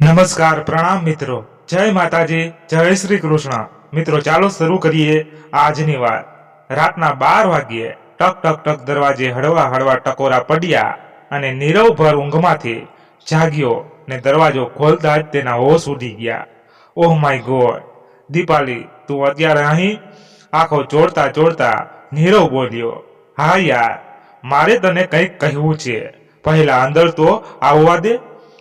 નમસ્કાર પ્રણામ મિત્રો, જય માતાજી, જય શ્રી કૃષ્ણ। મિત્રો ચાલો શરૂ કરીએ આજની વાત। રાતના 12 વાગ્યે ટક ટક ટક દરવાજે હળવા હળવા ટકોરા પડ્યા અને નીરવભર ઊંઘમાંથી જાગ્યો ને દરવાજો ખોલતા જ તેના હોશ ઉડી ગયા। ઓહ માય ગોડ, દીપાલી તું અત્યારે અહીં? આંખો ચોળતા ચોળતા નીરવ બોલ્યો। હા યાર, મારે તને કંઈક કહેવું છે, પહેલા અંદર તો આવવા દે।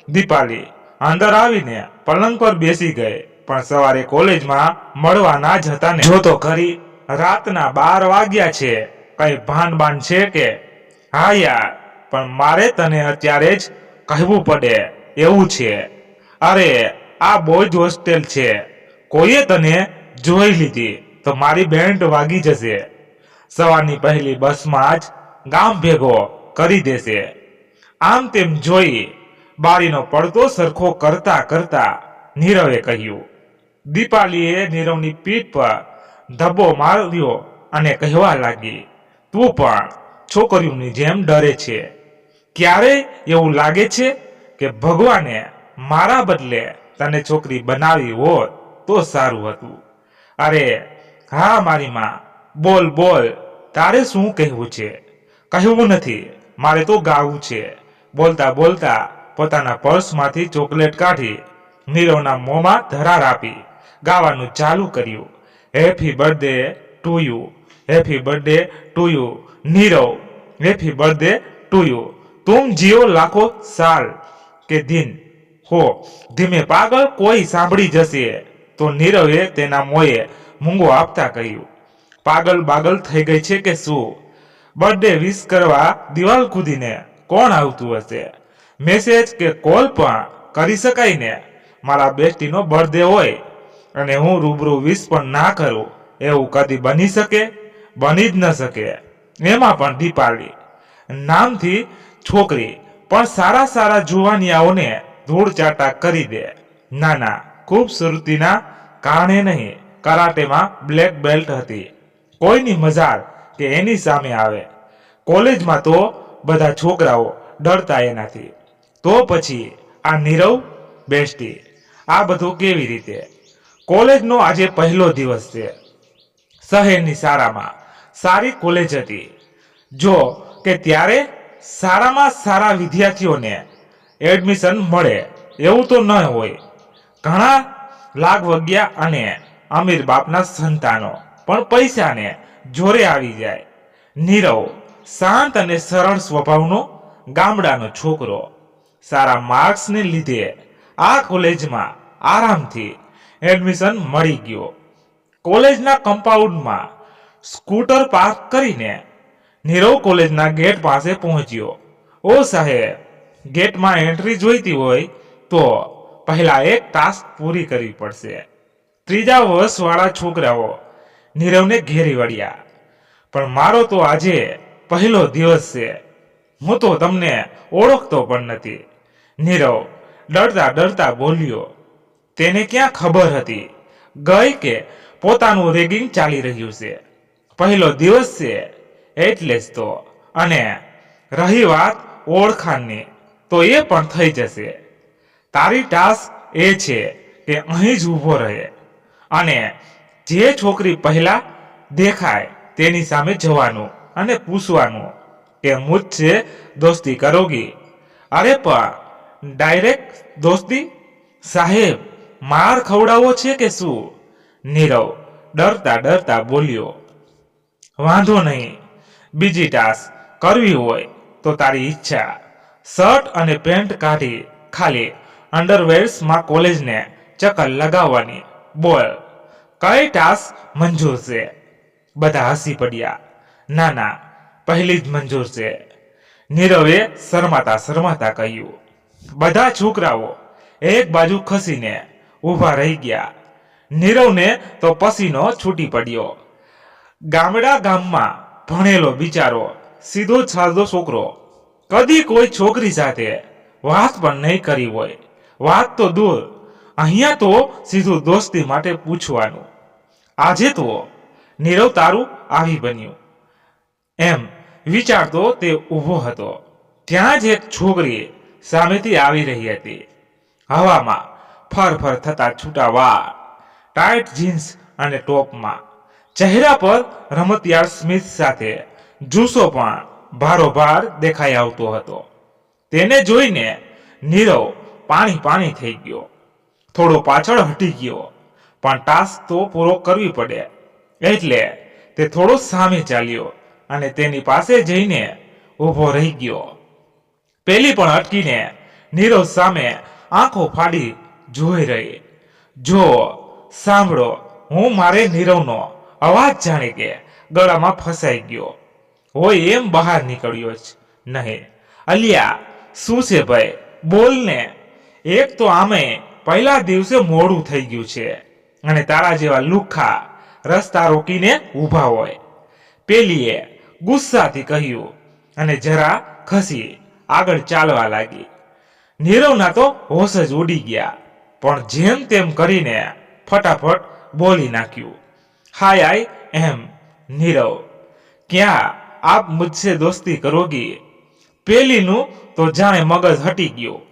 દીપાલી અંદર આવીને પલંગ પર બેસી ગઈ, પણ સવારે કોલેજમાં મળવાના જ હતા ને। જો તો ખરી, રાતના 12 વાગ્યા છે, કઈ ભાન બાન છે કે? હા યાર, પણ મારે તને અત્યારે જ કહેવું પડે એવું છે। અરે આ બોયઝ હોસ્ટેલ છે, કોઈએ તને જોઈ લીધી તો મારી બેન્ડ વાગી જશે। સવારની પહેલી બસમાં જ ગામ ભેગો કરી દેશે। આમ તેમ જોઈ બારીનો પડદો સરખો કરતા કરતા નીરવે કહ્યું। દીપાલીએ નીરવની પીઠ પર ધબ્બો માર્યો અને કહેવા લાગી, તું પણ છોકરીઓની જેમ ડરે છે। ક્યારેય એવું લાગે છે કે ભગવાને મારા બદલે તને છોકરી બનાવી હોત તો સારું હતું? અરે હા મારી માં, બોલ બોલ, તારે શું કહેવું છે? કહેવું નથી, મારે તો ગાવું છે। બોલતા બોલતા પોતાના પર્સમાંથી ચોકલેટ કાઢી નીરવના મોંમાં ધરાર આપી ગાવાનું ચાલુ કર્યું। Happy birthday to you, happy birthday to you Nirav, happy birthday to you, तुम जियो लाखों साल के दिन हो। ધીમે પાગલ કોઈ સાંભળી જશે તો નીરવે તેના મોંએ મૂંગો આપતા કહ્યું, પાગલ બાગલ થઈ ગઈ છે કે શું? બર્થડે વિશ કરવા દિવાલ કૂદીને કોણ આવતું હશે? મેસેજ કે કોલ પણ કરી શકાય ને? મારા બેસ્ટીનો બર્થડે હોય અને હું રૂબરૂ વિશ પણ ના કરું, એવું કદી બની શકે? બની જ ન શકે। એમાં પણ દીપાલી નામથી છોકરી પણ સારા સારા જુવાનિયાઓને ધૂળ ચાટા કરી દે। ના ના, ખૂબસૂરતીના કારણે નહીં, કરાટેમાં બ્લેક બેલ્ટ હતી, કોઈની મજાલ કે એની સામે આવે। કોલેજમાં તો બધા છોકરાઓ ડરતા એનાથી, તો પછી આ નીરવ બેસ્ટી, આ બધું કેવી રીતે? કોલેજનો આજે પહેલો દિવસ છે, શહેરની શાળામાં સારી કોલેજ હતી, જો કે ત્યારે સારામાં સારા વિદ્યાર્થીઓને એડમિશન મળે એવું તો ન હોય। ઘણા લાગવગ્યા અને અમીર બાપના સંતાનો પણ પૈસાને જોરે આવી જાય। નીરવ શાંત અને સરળ સ્વભાવનો ગામડાનો છોકરો, સારા માર્ક્સને લીધે આ કોલેજમાં આરામથી એડમિશન મળી ગયો। કોલેજના કમ્પાઉન્ડમાં સ્કૂટર પાર્ક કરીને નીરવ કોલેજના ગેટ પાસે પહોંચ્યો। ઓ સાહેબ, ગેટમાં એન્ટ્રી જોઈતી હોય તો પહેલા એક ટાસ્ક પૂરી કરવી પડશે। ત્રીજા વર્ષવાળા છોકરાઓ નીરવને ઘેરી વળ્યા, પણ મારો તો આજે પહેલો દિવસ છે, હું તો તમને ઓળખતો પણ નથી। નીરવ ડરતા ડરતા બોલ્યો। તેને ક્યાં ખબર હતી ગઈ કે પોતાનું રેગિંગ ચાલી રહ્યું છે, પહેલો દિવસ છે એટલે જ તો। અને રહી વાત ઓળખાણની, તો એ પણ થઈ જશે। તારી ટાસ્ક એ છે કે અહીં જ ઊભો રહે અને જે છોકરી પહેલા દેખાય તેની સામે જવાનું અને પૂછવાનું કે મુझसे દોસ્તી કરોગી? અરે પણ ડાયરેક્ટ દોસ્તી? સાહેબ, માર ખવડાવો છે કે શું? નીરવ ડરતા ડરતા બોલ્યો। વાંધો નહીં, બીજી ટાસ્ક કરવી હોય તો તારી ઈચ્છા। શર્ટ અને પેન્ટ કાઢી ખાલી અંડરવેર્સમાં કોલેજને ચક્કર લગાવવાની, બોલ કઈ ટાસ્ક મંજૂર છે? બધા હસી પડ્યા। ના ના, પહેલી જ મંજૂર છે, નીરવે શરમાતા શરમાતા કહ્યું। બધા છોકરાઓ એક બાજુ ખસીને ઊભા રહી ગયા। નીરવને તો પસીનો છૂટી પડ્યો। ગામમાં ભણેલો બિચારો, સીધો સાધો છોકરો, કદી કોઈ છોકરી સાથે વાત પણ નહીં કરી હોય, વાત તો દૂર, અહીંયા તો સીધું દોસ્તી માટે પૂછવાનું। આજે તો નીરવ તારું આવી બન્યું, એમ વિચારતો તે ઊભો હતો, ત્યાં જ એક છોકરી સામેથી આવી રહી હતી। હવામાં ફરફર થતા છૂટા વાળ, ટાઈટ જીન્સ અને ટોપમાં, ચહેરા પર રમતિયાળ સ્મિત સાથે જુસ્સો પણ ભારોભાર દેખાઈ આવતો હતો. તેને જોઈને નીરવ પાણી પાણી થઈ ગયો. થોડો પાછળ હટી ગયો, પણ ટાસ્ક તો પૂરો કરવી પડે એટલે તે થોડો સામે ચાલ્યો અને તેની પાસે જઈને ઊભો રહી ગયો. પેલી પણ અટકીને નીરવ સામે આંખો ફાડી જોઈ રહી. જો સાંભળો, હું મારે નીરવનો અવાજ જાણે કે ગળામાં ફસાઈ ગયો હોય એમ બહાર નીકળ્યો જ નહીં. અલિયા, શું છે ભાઈ, બોલ ને. એક તો આમે પહેલા દિવસે મોડું થઈ ગયું છે અને તારા જેવા લુખ્ખા રસ્તા રોકીને ઊભા હોય. પેલીએ ગુસ્સાથી કહ્યું અને જરા ખસી આગળ ચાલવા લાગી. નીરવના તો હોશ જ ઉડી ગયા, પણ જેમ તેમ કરીને ફટાફટ બોલી નાખ્યું, હાય આઈ એમ નીરવ, ક્યાં આપ મુझसे દોસ્તી કરોગી? પેલીનું તો જાણે મગજ હટી ગયું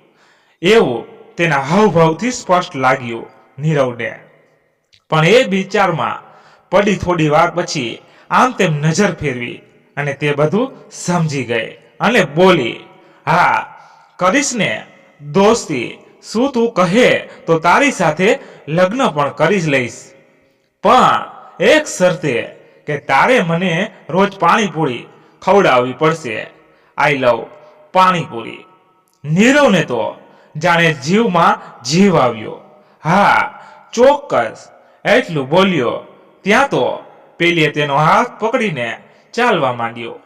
એવું તેના હાવભાવથી સ્પષ્ટ લાગ્યું નીરવને. પણ એ વિચારમાં પડી. થોડી વાર પછી આમ તેમ નજર ફેરવી અને તે બધું સમજી ગઈ અને બોલી, હા કરીશ ને દોસ્તી. શું તું કહે તો તારી સાથે લગ્ન પણ કરી લઈશ, પણ એક શરતે કે તારે મને રોજ પાણીપુરી ખવડાવવી પડશે. આઈ લવ પાણીપુરી. નીરવને તો જાણે જીવમાં જીવ આવ્યો. હા ચોક્કસ, એટલું બોલ્યો ત્યાં તો પેલીએ તેનો હાથ પકડીને ચાલવા માંડ્યો.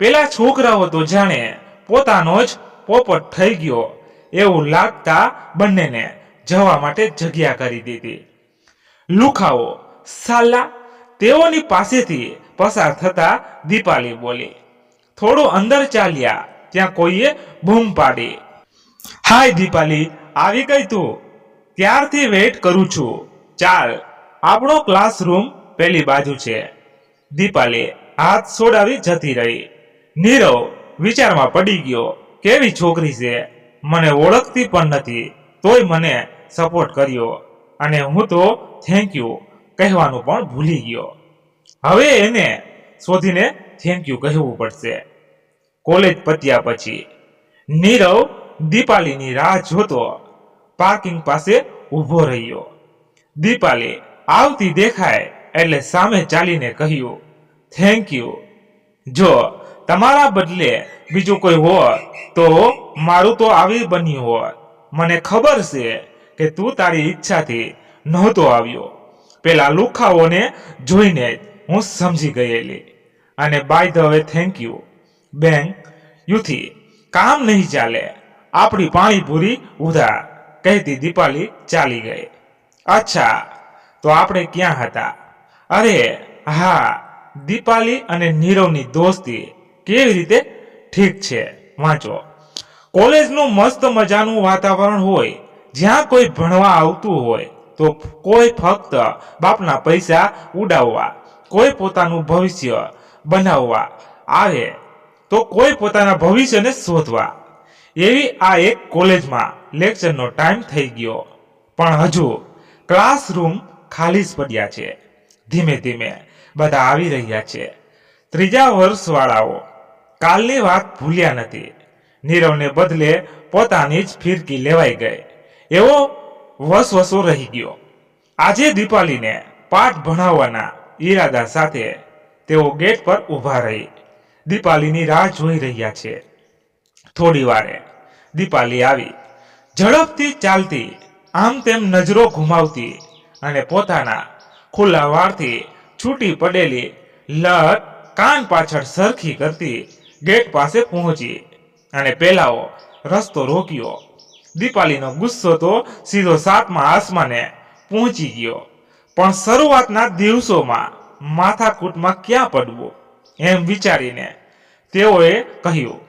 પેલા છોકરાઓ તો જાણે પોતાનો જ પોપટ થઈ ગયો એવું લાગતા બંનેને જવા માટે જગ્યા કરી દીધી. લુખાઓ સાલા, તેઓની પાસેથી પસાર થતા દીપાલી બોલી. થોડું અંદર ચાલ્યા ત્યાં કોઈએ બૂમ પાડી, હાય દીપાલી, આવી ગઈ તું? ત્યારથી વેઇટ કરું છું. ચાલ, આપણો ક્લાસરૂમ પેલી બાજુ છે. દીપાલી હાથ છોડાવી જતી રહી. નીરવ વિચારમાં પડી ગયો, કેવી છોકરી છે, મને ઓળખતી પણ નથી તોય મને સપોર્ટ કર્યો અને હું તો થેન્ક યુ કહેવાનું પણ ભૂલી ગયો. હવે એને શોધીને થેન્ક યુ કહેવું પડશે. કોલેજ પત્યા પછી નીરવ દીપાલીની રાહ જોતો પાર્કિંગ પાસે ઊભો રહ્યો. દીપાલી આવતી દેખાય એટલે સામે ચાલીને કહ્યું, થેન્ક યુ. જો તમારા બદલે બીજું કોઈ હોત તો મારું તો આવી બન્યું હોત. મને ખબર છે કે તું તારી ઈચ્છાથી નહોતો આવ્યો. પેલા લુખાઓને જોઈને હું સમજી ગયેલી. અને by the way thank you બેન, યુથી કામ નહીં ચાલે, આપણી પાણીપુરી ઉધાર, કહેતી દીપાલી ચાલી ગઈ. અચ્છા, તો આપણે ક્યાં હતા? અરે હા, દીપાલી અને નીરવની દોસ્તી કેવી રીતે ઠીક છે વાંચો. કોલેજનું મસ્ત મજાનું વાતાવરણ હોય, જ્યાં કોઈ ભણવા આવતું હોય તો કોઈ ફક્ત બાપના પૈસા ઉડાવવા, કોઈ પોતાનું ભવિષ્ય બનાવવા આવે તો કોઈ પોતાના ભવિષ્યને શોધવા. એવી આ એક કોલેજમાં લેક્ચરનો ટાઈમ થઈ ગયો, પણ હજુ ક્લાસરૂમ ખાલી જ પડ્યા છે. ધીમે ધીમે બધા આવી રહ્યા છે. ત્રીજા વર્ષવાળાઓ કાલની વાત ભૂલ્યા નથી. નીરવને બદલે પોતાની જ ફિરકી લેવાઈ ગઈ એવો વસવસો રહી ગયો. આજે દીપાલીને પાઠ ભણાવવાના ઈરાદા સાથે તેઓ ગેટ પર ઊભા રહી દીપાલીની રાહ જોઈ રહ્યા છે. થોડી વારે દીપાલી આવી. ઝડપથી ચાલતી, આમ તેમ નજરો ઘુમાવતી અને પોતાના ખુલ્લા વાળથી છૂટી પડેલી લટ કાન પાછળ સરખી કરતી ગેટ પાસે પહોંચી અને પેલાઓ રસ્તો રોક્યો. દીપાલીનો ગુસ્સો તો સીધો 7મા આસમાને પહોંચી ગયો, પણ શરૂઆતના દિવસોમાં માથાકૂટમાં ક્યાં પડવું એમ વિચારીને તેઓએ કહ્યું,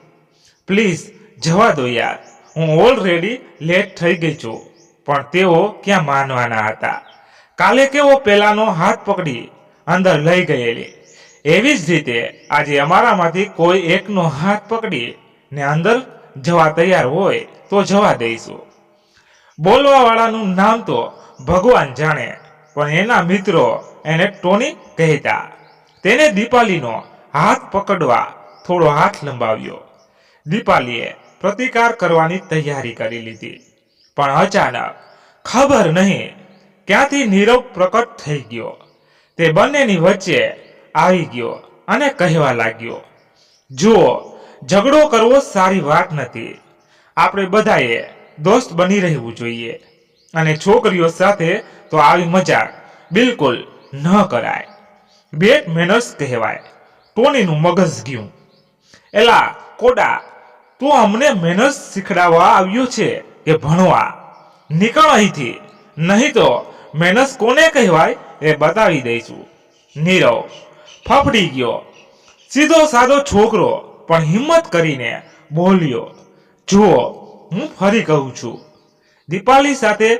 પ્લીઝ જવા દો યાર, હું ઓલરેડી લેટ થઈ ગઈ છું. પણ તેઓ ક્યાં માનવાના હતા. કાલે કેવો પેલાનો હાથ પકડી અંદર લઈ ગયેલી, એવી જ રીતે આજે અમારામાંથી કોઈ એકનો હાથ પકડી ને અંદર જવા તૈયાર હોય તો જવા દઈશું. બોલવા વાળાનું નામ તો ભગવાન જાણે, પણ એના મિત્રો એને ટોની કહેતા. તેને દીપાલીનો હાથ પકડવા થોડો હાથ લંબાવ્યો. દીપાલીએ પ્રતિકાર કરવાની તૈયારી કરી લીધી, પણ અચાનક ખબર નહીં ક્યાંથી નીરવ પ્રકટ થઈ ગયો. તે બંનેની વચ્ચે આવી ગયો અને કહેવા લાગ્યો, જુઓ, ઝઘડો કરવો સારી વાત નથી. આપણે બધાએ દોસ્ત બની રહેવું જોઈએ, અને છોકરીઓ સાથે તો આવી મજાક બિલકુલ ન કરાય. બેટ મેનર્સ કહેવાય. ટોનીનું મગજ ગયું. એલા કોડા, તું અમને મેનર્સ શીખડાવવા આવ્યો છે કે ભણવા? નીકળ અહીંથી, નહીં તો મેનર્સ કોને કહેવાય એ બતાવી દઈશું. નીરવ ફફડી ગયો. સીધો સાદો છોકરો પણ હિંમત કરીને બોલ્યો, જુઓ, હું ફરી કહું છું, દીપાલી સાથે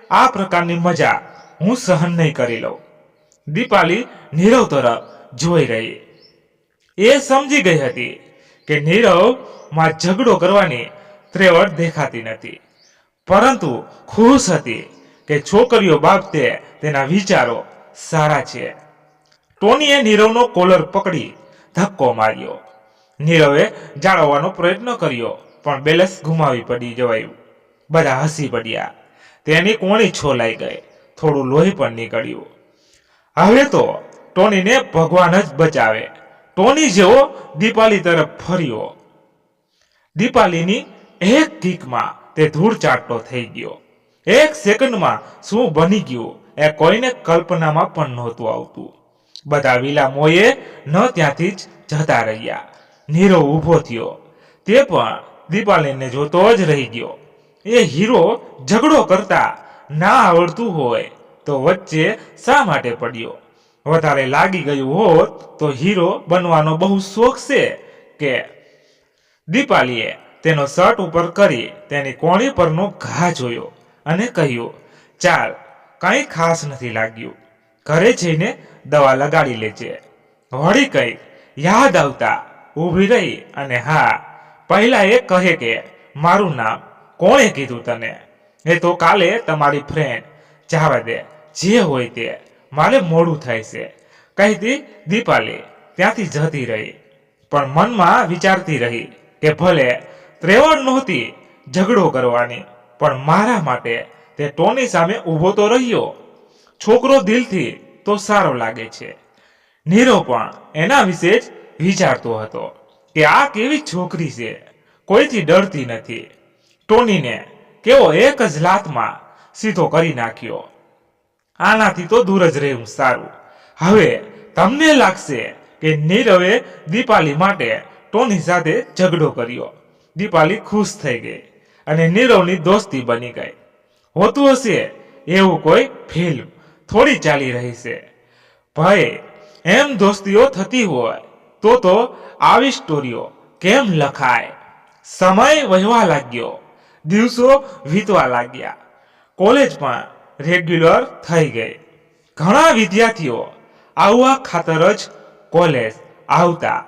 આ પ્રકારની મજા હું સહન નહીં કરી લઉં. દીપાલી નીરવ તરફ જોઈ રહી. એ સમજી ગઈ હતી કે નીરવમાં ઝઘડો કરવાની ત્રેવડ દેખાતી નથી, પરંતુ ખુશ હતી કે છોકરીઓ બાબતે તેના વિચારો સારા છે. ટોનીએ નીરવનો કોલર પકડી ધક્કો માર્યો. નીરવે જાળવવાનો પ્રયત્ન કર્યો, પણ બેલેન્સ ગુમાવી પડી જવાયું. બધા હસી પડ્યા. તેની કોણી છોલાઈ ગઈ. થોડું લોહી પણ નીકળ્યું. હવે તો ટોનીને ભગવાન જ બચાવે. ટોની જેવો દીપાલી તરફ ફર્યો. દીપાલીની એક કિકમાં તે ધૂળ ચાટતો થઈ ગયો. એક સેકન્ડમાં શું બની ગયું એ કોઈને કલ્પનામાં પણ નહોતું આવતું. બધા વિલા મોયે ન ત્યાંથી જ જતા રહ્યા. નીરવ ઊભો થયો. તે પણ દીપાલીને જોતો જ રહી ગયો. એ હીરો ઝઘડો કરતા ના આવડતું હોય તો વચ્ચે શા માટે પડ્યો? વધારે લાગી ગયું હોત તો હીરો બનવાનો બહુ શોખ છે કે? દીપાલીએ તેનો શર્ટ ઉપર કરી તેની કોણી પરનો ઘા જોયો અને કહ્યું, ચાલ, કંઈ ખાસ નથી લાગ્યું. ઘરે જઈને દવા લગાડી લેજે. વળી કંઈક યાદ આવતા ઊભી રહી અને હા, પહેલા એ કહે કે મારું નામ કોણે કીધું તને? એ તો કાલે તમારી ફ્રેન્ડ. જવા દે, જે હોય તે, મારે મોડું થાય છે, કહેતી દીપાલી ત્યાંથી જતી રહી. પણ મનમાં વિચારતી રહી કે ભલે ત્રેવડ નહોતી ઝઘડો કરવાની, પણ મારા માટે તે ટોની સામે ઊભો તો રહ્યો. છોકરો દિલથી તો સારો લાગે છે. નીરવ પણ એના વિશે જ વિચારતો હતો કે આ કેવી છોકરી છે, કોઈથી ડરતી નથી. ટોનીને કેવો એક જ લાતમાં સીધો કરી નાખ્યો. આનાથી તો દૂર જ રહેવું સારું. હવે તમને લાગશે કે નીરવે દીપાલી માટે ટોની સાથે ઝઘડો કર્યો. દીપાલી ખુશ થઈ ગઈ અને નીરવની દોસ્તી બની ગઈ. હોતું હશે એવું કોઈ ફિલ્મ થોડી ચાલી રહી છે. ભાઈ, એમ દોસ્તીઓ થતી હોય તો આવી સ્ટોરીઓ કેમ લખાય? સમય વહેવા લાગ્યો. દિવસો વીતવા લાગ્યા. કોલેજ પણ રેગ્યુલર થઈ ગઈ. ઘણા વિદ્યાર્થીઓ આવવા ખાતર જ કોલેજ આવતા.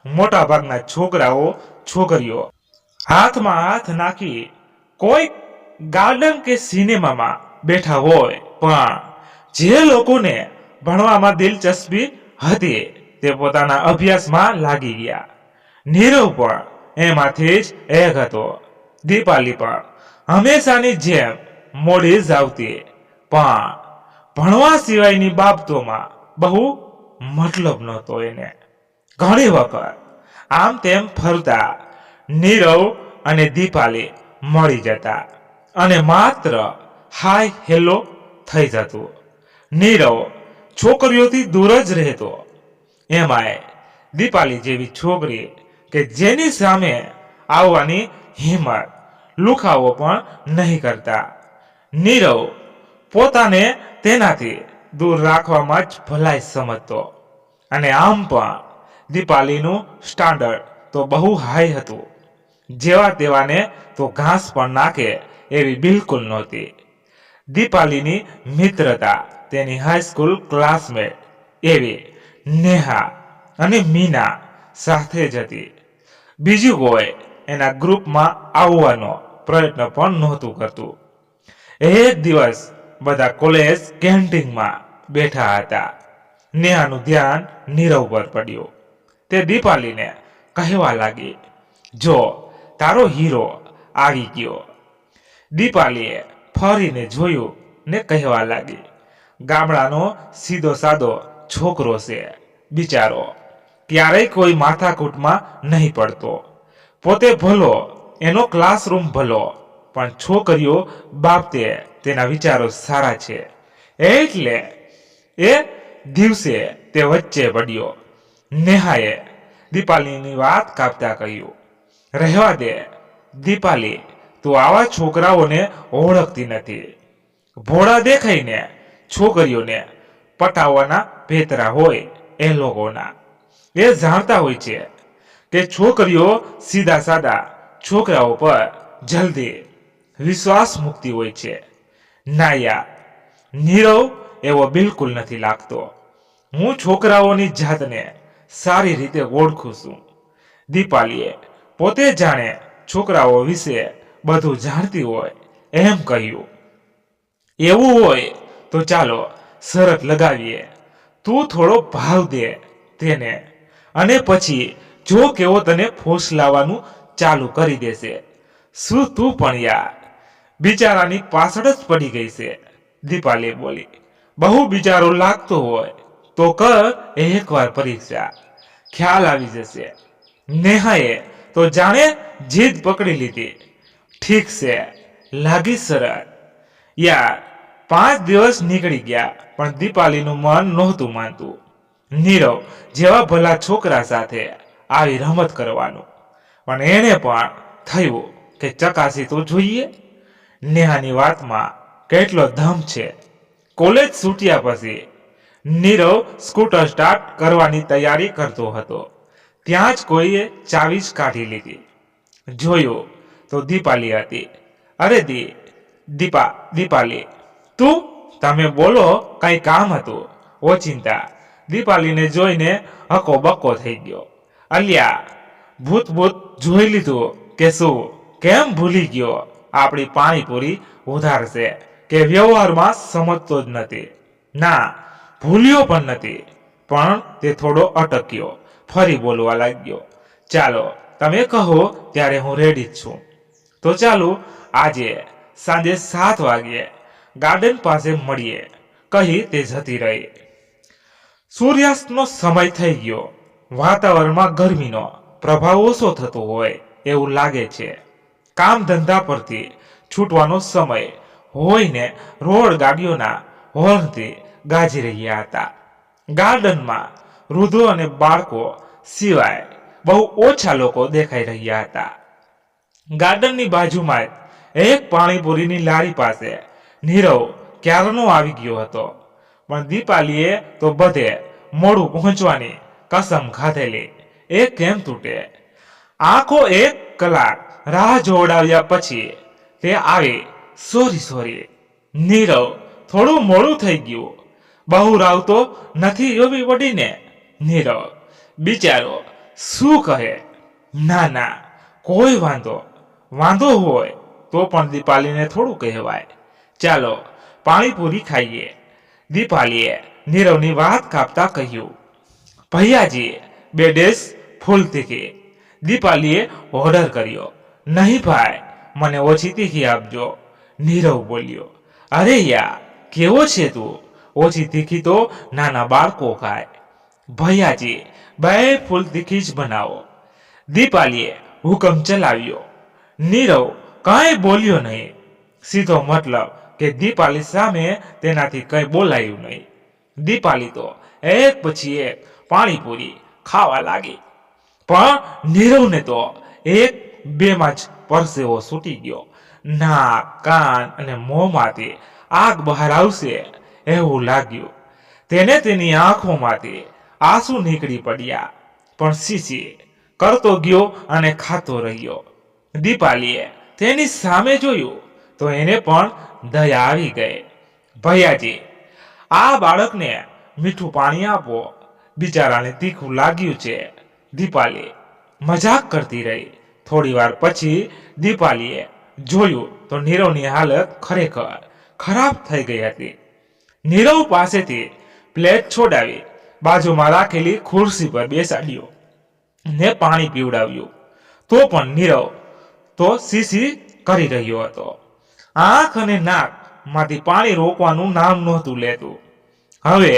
મોટા ભાગના છોકરાઓ છોકરીઓ હાથમાં હાથ નાખી કોઈ ગાર્ડન કે સિનેમામાં બેઠા હોય. પણ જે લોકોને ભણવામાં દિલચસ્પી હતી તે પોતાના અભ્યાસમાં લાગી ગયા. નીરવ પણ એમાંથી જ એક હતો. દીપાલી પણ હંમેશાની જેમ મોડી જ આવતી, પણ ભણવા સિવાયની બાબતોમાં બહુ મતલબ નહોતો એને. ઘણી વખત આમ તેમ ફરતા નીરવ અને દીપાલી મળી જતા અને માત્ર હાય હેલો થઈ જતું. નીરવ છોકરીઓથી દૂર જ રહેતો. એમાંય દીપાલી જેવી છોકરી કે જેની સામે આવવાની હિંમત લુખાવો પણ નહીં કરતા. નીરવ પોતાને તેનાથી દૂર રાખવામાં જ ભલાઈ સમજતો. અને આમ પણ દીપાલીનું સ્ટાન્ડર્ડ તો બહુ હાઈ હતું. જેવા તેવાને તો ઘાસ પણ નાખે એવી બિલકુલ નહોતી. દીપાલીની મિત્રતા તેની હાઈસ્કૂલ ક્લાસમેટ એવી નેહા અને મીના સાથે જ હતી. બીજું કોઈ એના ગ્રુપમાં આવવાનો પ્રયત્ન પણ નહોતું કરતું. એક દિવસ બધા કોલેજ કેન્ટીનમાં બેઠા હતા. નેહાનું ધ્યાન નીરવ પર પડ્યું. તે દીપાલીને કહેવા લાગી, જો તારો હીરો આવી ગયો. દીપાલીએ ફરીને જોયું ને કહેવા લાગી, ગામડાનો સીધો સાદો છોકરો છે, બિચારો ક્યારેય કોઈ માથાકૂટમાં નહીં પડતો. પોતે ભલો, એનો ક્લાસરૂમ ભલો, પણ છોકરીઓ બાબતે તેના વિચારો સારા છે. એટલે એ દિવસે તે વચ્ચે પડ્યો. નેહાએ દીપાલીની વાત કાપતા કહ્યું, રહેવા દે દીપાલી, તું આવા છોકરાઓને ઓળખતી નથી. ભોળા દેખાઈને છોકરીઓને પટાવવાના ભેતરા હોય એ લોકોના. એ જાણતા હોય છે કે છોકરીઓ સીધા સાદા છોકરાઓ પર જલ્દી વિશ્વાસ મૂકતી હોય છે. ના યાર, નીરવ એવો બિલકુલ નથી લાગતો. હું છોકરાઓની જાતને સારી રીતે ઓળખું છું. દીપાલીએ પોતે જાણે છોકરાઓ વિશે બધું જાણતી હોય એમ કહ્યું. એવું હોય તો ચાલો શરત લગાવીએ, તું થોડો ભાવ દે તેને, અને પછી જો કેવો તને ફોસલાવાનું ચાલુ કરી દેશે. શું તું પણ યાર બિચારાની પાછળ જ પડી ગઈ છે. દીપાલી બોલી, બહુ બિચારો લાગતો હોય તો કર એકવાર પરીક્ષા, ખ્યાલ આવી જશે. નેહાએ તો જાણે જીદ પકડી લીધી. ઠીક છે, લાગી શરત. યાર 5 દિવસ નીકળી ગયા પણ દીપાલીનું મન નહોતું માનતું નીરવ જેવા ભલા છોકરા સાથે આવી રમત કરવાનું. પણ એને પણ થયું કે ચકાસી તો જોઈએ નેહાની વાતમાં કેટલો દમ છે. કોલેજ છૂટ્યા પછી નીરવ સ્કૂટર સ્ટાર્ટ કરવાની તૈયારી કરતો હતો. ત્યાં જ કોઈએ ચાવી જ કાઢી લીધી. જોયું તો દીપાલી હતી. અરે દીપાલી, તું? તમે બોલો, કઈ કામ હતું? ઓચિંતા દીપાલીને જોઈને હકો બક્કો થઈ ગયો. અલ્યા, ભૂત જોઈ લીધું કે શું? કેમ ભૂલી ગયો? આપણી પાણીપુરી ઉધાર છે કે વ્યવહારમાં સમજતો જ નથી? ના, ભૂલ્યો પણ નથી, પણ તે થોડો અટક્યો. ફરી બોલવા લાગ્યો, ચાલો તમે કહો ત્યારે હું રેડી જ છું. તો ચાલો આજે સાંજે 7 વાગ્યે ગાર્ડન પાસે મળીએ, કહી તે જતી રહી. સૂર્યાસ્તનો સમય થઈ ગયો. વાતાવરણમાં ગરમીનો પ્રભાવ ઓછો થતો હોય એવું લાગે છે. કામ ધંધા પરથી છૂટવાનો સમય હોઈને રોડ ગાડીઓના હોર્નથી ગાજી રહ્યા હતા. ગાર્ડનમાં વૃદ્ધો અને બાળકો સિવાય બહુ ઓછા લોકો દેખાઈ રહ્યા હતા. ગાર્ડનની બાજુમાં જ એક પાણીપુરીની લારી પાસે નીરવ ક્યારનો આવી ગયો હતો. પણ દીપાલીએ તો બધે મોડું પહોંચવાની કસમ ખાધેલી. એ કેમ તૂટે? આખો 1 કલાક રાહ જોડાવ્યા પછી તે આવી. સોરી નીરવ, થોડું મોડું થઈ ગયું. બહુ રાવ તો નથી જોવી પડીને? નીરવ બિચારો શું કહે? ના, કોઈ વાંધો હોય તો પણ દીપાલીને થોડું કહેવાય. ચાલો પાણીપુરી ખાઈએ. દીપાલીએ નીરવની વાત કાપતા કહ્યું, ભૈયાજી 2 ડિશ ફૂલ તીખી. દીપાલીએ ઓર્ડર કર્યો. નહીં ભાઈ, મને ઓછી તીખી આપજો. નીરવ બોલ્યો, અરે યાર, કેવો છે તું? ઓછી તીખી તો નાના બાળકો ખાય. ભૈયાજી 2 ફૂલ તીખી જ બનાવો. દીપાલીએ હુકમ ચલાવ્યો. નીરવ કાંઈ બોલ્યો નહીં. સીધો મતલબ કે દીપાલી સામે તેનાથી કંઈ બોલાયું નહીં. દીપાલી તો એક પછી એક પાણીપુરી ખાવા લાગી. પણ નીરવને તો 1-2માં જ પરસેવો છૂટી ગયો. નાક, કાન અને મોંમાંથી આગ બહાર આવશે એવું લાગ્યું. તેને તેની આંખોમાંથી આંસુ નીકળી પડ્યા. પણ શીશી કરતો ગયો અને ખાતો રહ્યો. દીપાલીએ તેની સામે જોયું તો એને પણ દયા આવી ગઈ. ભૈયાજી, આ બાળકને મીઠું પાણી આપો, બિચારાને તીખું લાગ્યું છે. દીપાલી મજાક કરતી રહી. થોડી વાર પછી દીપાલીએ જોયું તો નીરવની હાલત ખરેખર ખરાબ થઈ ગઈ હતી. નીરવ પાસેથી પ્લેટ છોડાવી બાજુમાં રાખેલી ખુરશી પર બેસાડ્યો ને પાણી પીવડાવ્યું. તો પણ નીરવ તો શીશી કરી રહ્યો હતો. આંખ અને નાક માંથી પાણી રોકવાનું નામ નહોતું લેતું. હવે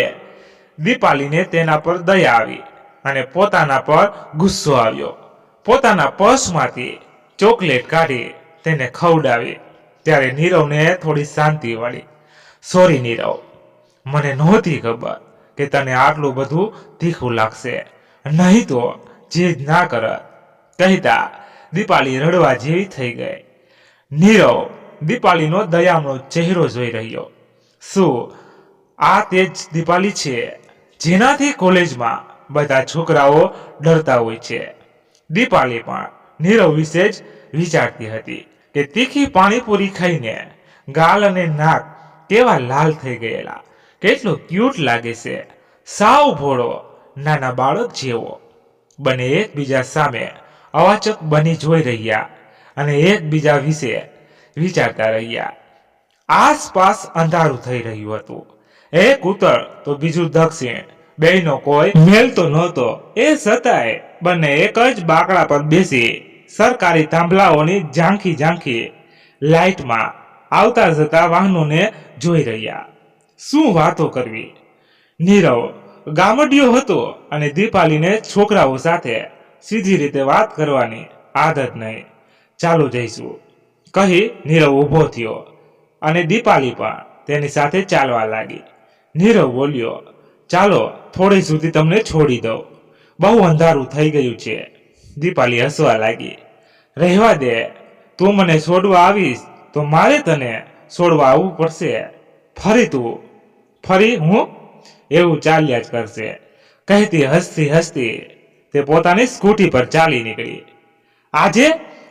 દીપાલીને તેના પર દયા આવી અને પોતાના પર ગુસ્સો આવ્યો. પોતાના પર્સમાંથી ચોકલેટ કાઢી તેને ખવડાવી. ત્યારે નીરવને થોડી શાંતિ વળી. સોરી નીરવ, મને નહોતી ખબર કે તને આટલું બધું તીખું લાગશે, નહીં તો જીદ ના કરત, કહેતા દીપાલી રડવા જેવી થઈ ગઈ. નીરવ દીપાલીનો દયામણો ચહેરો જોઈ રહ્યો. શું આ તે જ દીપાલી છે જેનાથી કોલેજમાં બધા છોકરાઓ ડરતા હોય છે? દીપાલી પણ નીરવ વિશે જ વિચારતી હતી કે તીખી પાણીપુરી ખાઈને ગાલ અને નાક કેવા લાલ થઈ ગયેલા, કેટલો ક્યુટ લાગે છે, સાવ ભોળો નાના બાળક જેવો. બંને એકબીજા સામે અવાચક બની જોઈ રહ્યા અને એકબીજા વિશે વિચારતા રહ્યા. આસપાસ અંધારું થઈ રહ્યું હતું. એક ઉત્તર તો બીજું દક્ષિણ, બેયનો કોઈ મેલ તો નહોતો. એ છતાંય બંને એક જ બાકડા પર બેસી સરકારી થાંભલાઓની ઝાંખી લાઇટમાં આવતા જતા વાહનોને જોઈ રહ્યા. શું વાતો કરવી? નીરવ ગામડિયો હતો અને દીપાલીને છોકરાઓ સાથે સીધી રીતે વાત કરવાની આદત નહીં. ચાલો જઈશું, કહી નીરવ ઊભો થયો અને દીપાલી પણ તેની સાથે ચાલવા લાગી. નીરવ બોલ્યો, ચાલો થોડી સુધી તમને છોડી દઉં, બહુ અંધારું થઈ ગયું છે. દીપાલી હસવા લાગી. રહેવા દે, તું મને છોડવા આવીશ તો મારે તને છોડવા આવવું પડશે. ફરી હું એવું ચાલ્યા જ કરશે, કહેતી હસતી હસતી તે પોતાની સ્કૂટી પર ચાલી નીકળી. આજે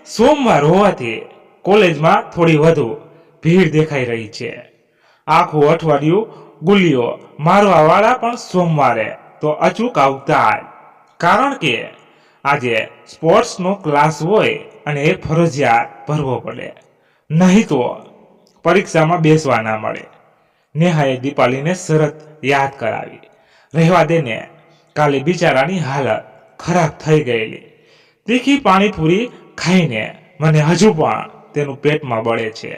સોમવાર હોવાથી કોલેજમાં થોડી વધુ ભીડ દેખાઈ રહી છે. આખું અઠવાડિયું ગુલ્લીઓ મારવા વાળા પણ સોમવારે તો અચૂક આવતા જ, કારણ કે આજે સ્પોર્ટ્સનો ક્લાસ હોય અને એ ફરજિયાત ભરવો પડે, નહીં તો પરીક્ષામાં બેસવા ના મળે. નેહાએ દીપાલીને શરત યાદ કરાવી. રહેવા દેને, કાલે બિચારાની હાલત ખરાબ થઈ ગયેલી. તીખી પાણીપુરી ખાઈને મને હજુ પણ તેનું પેટમાં બળે છે.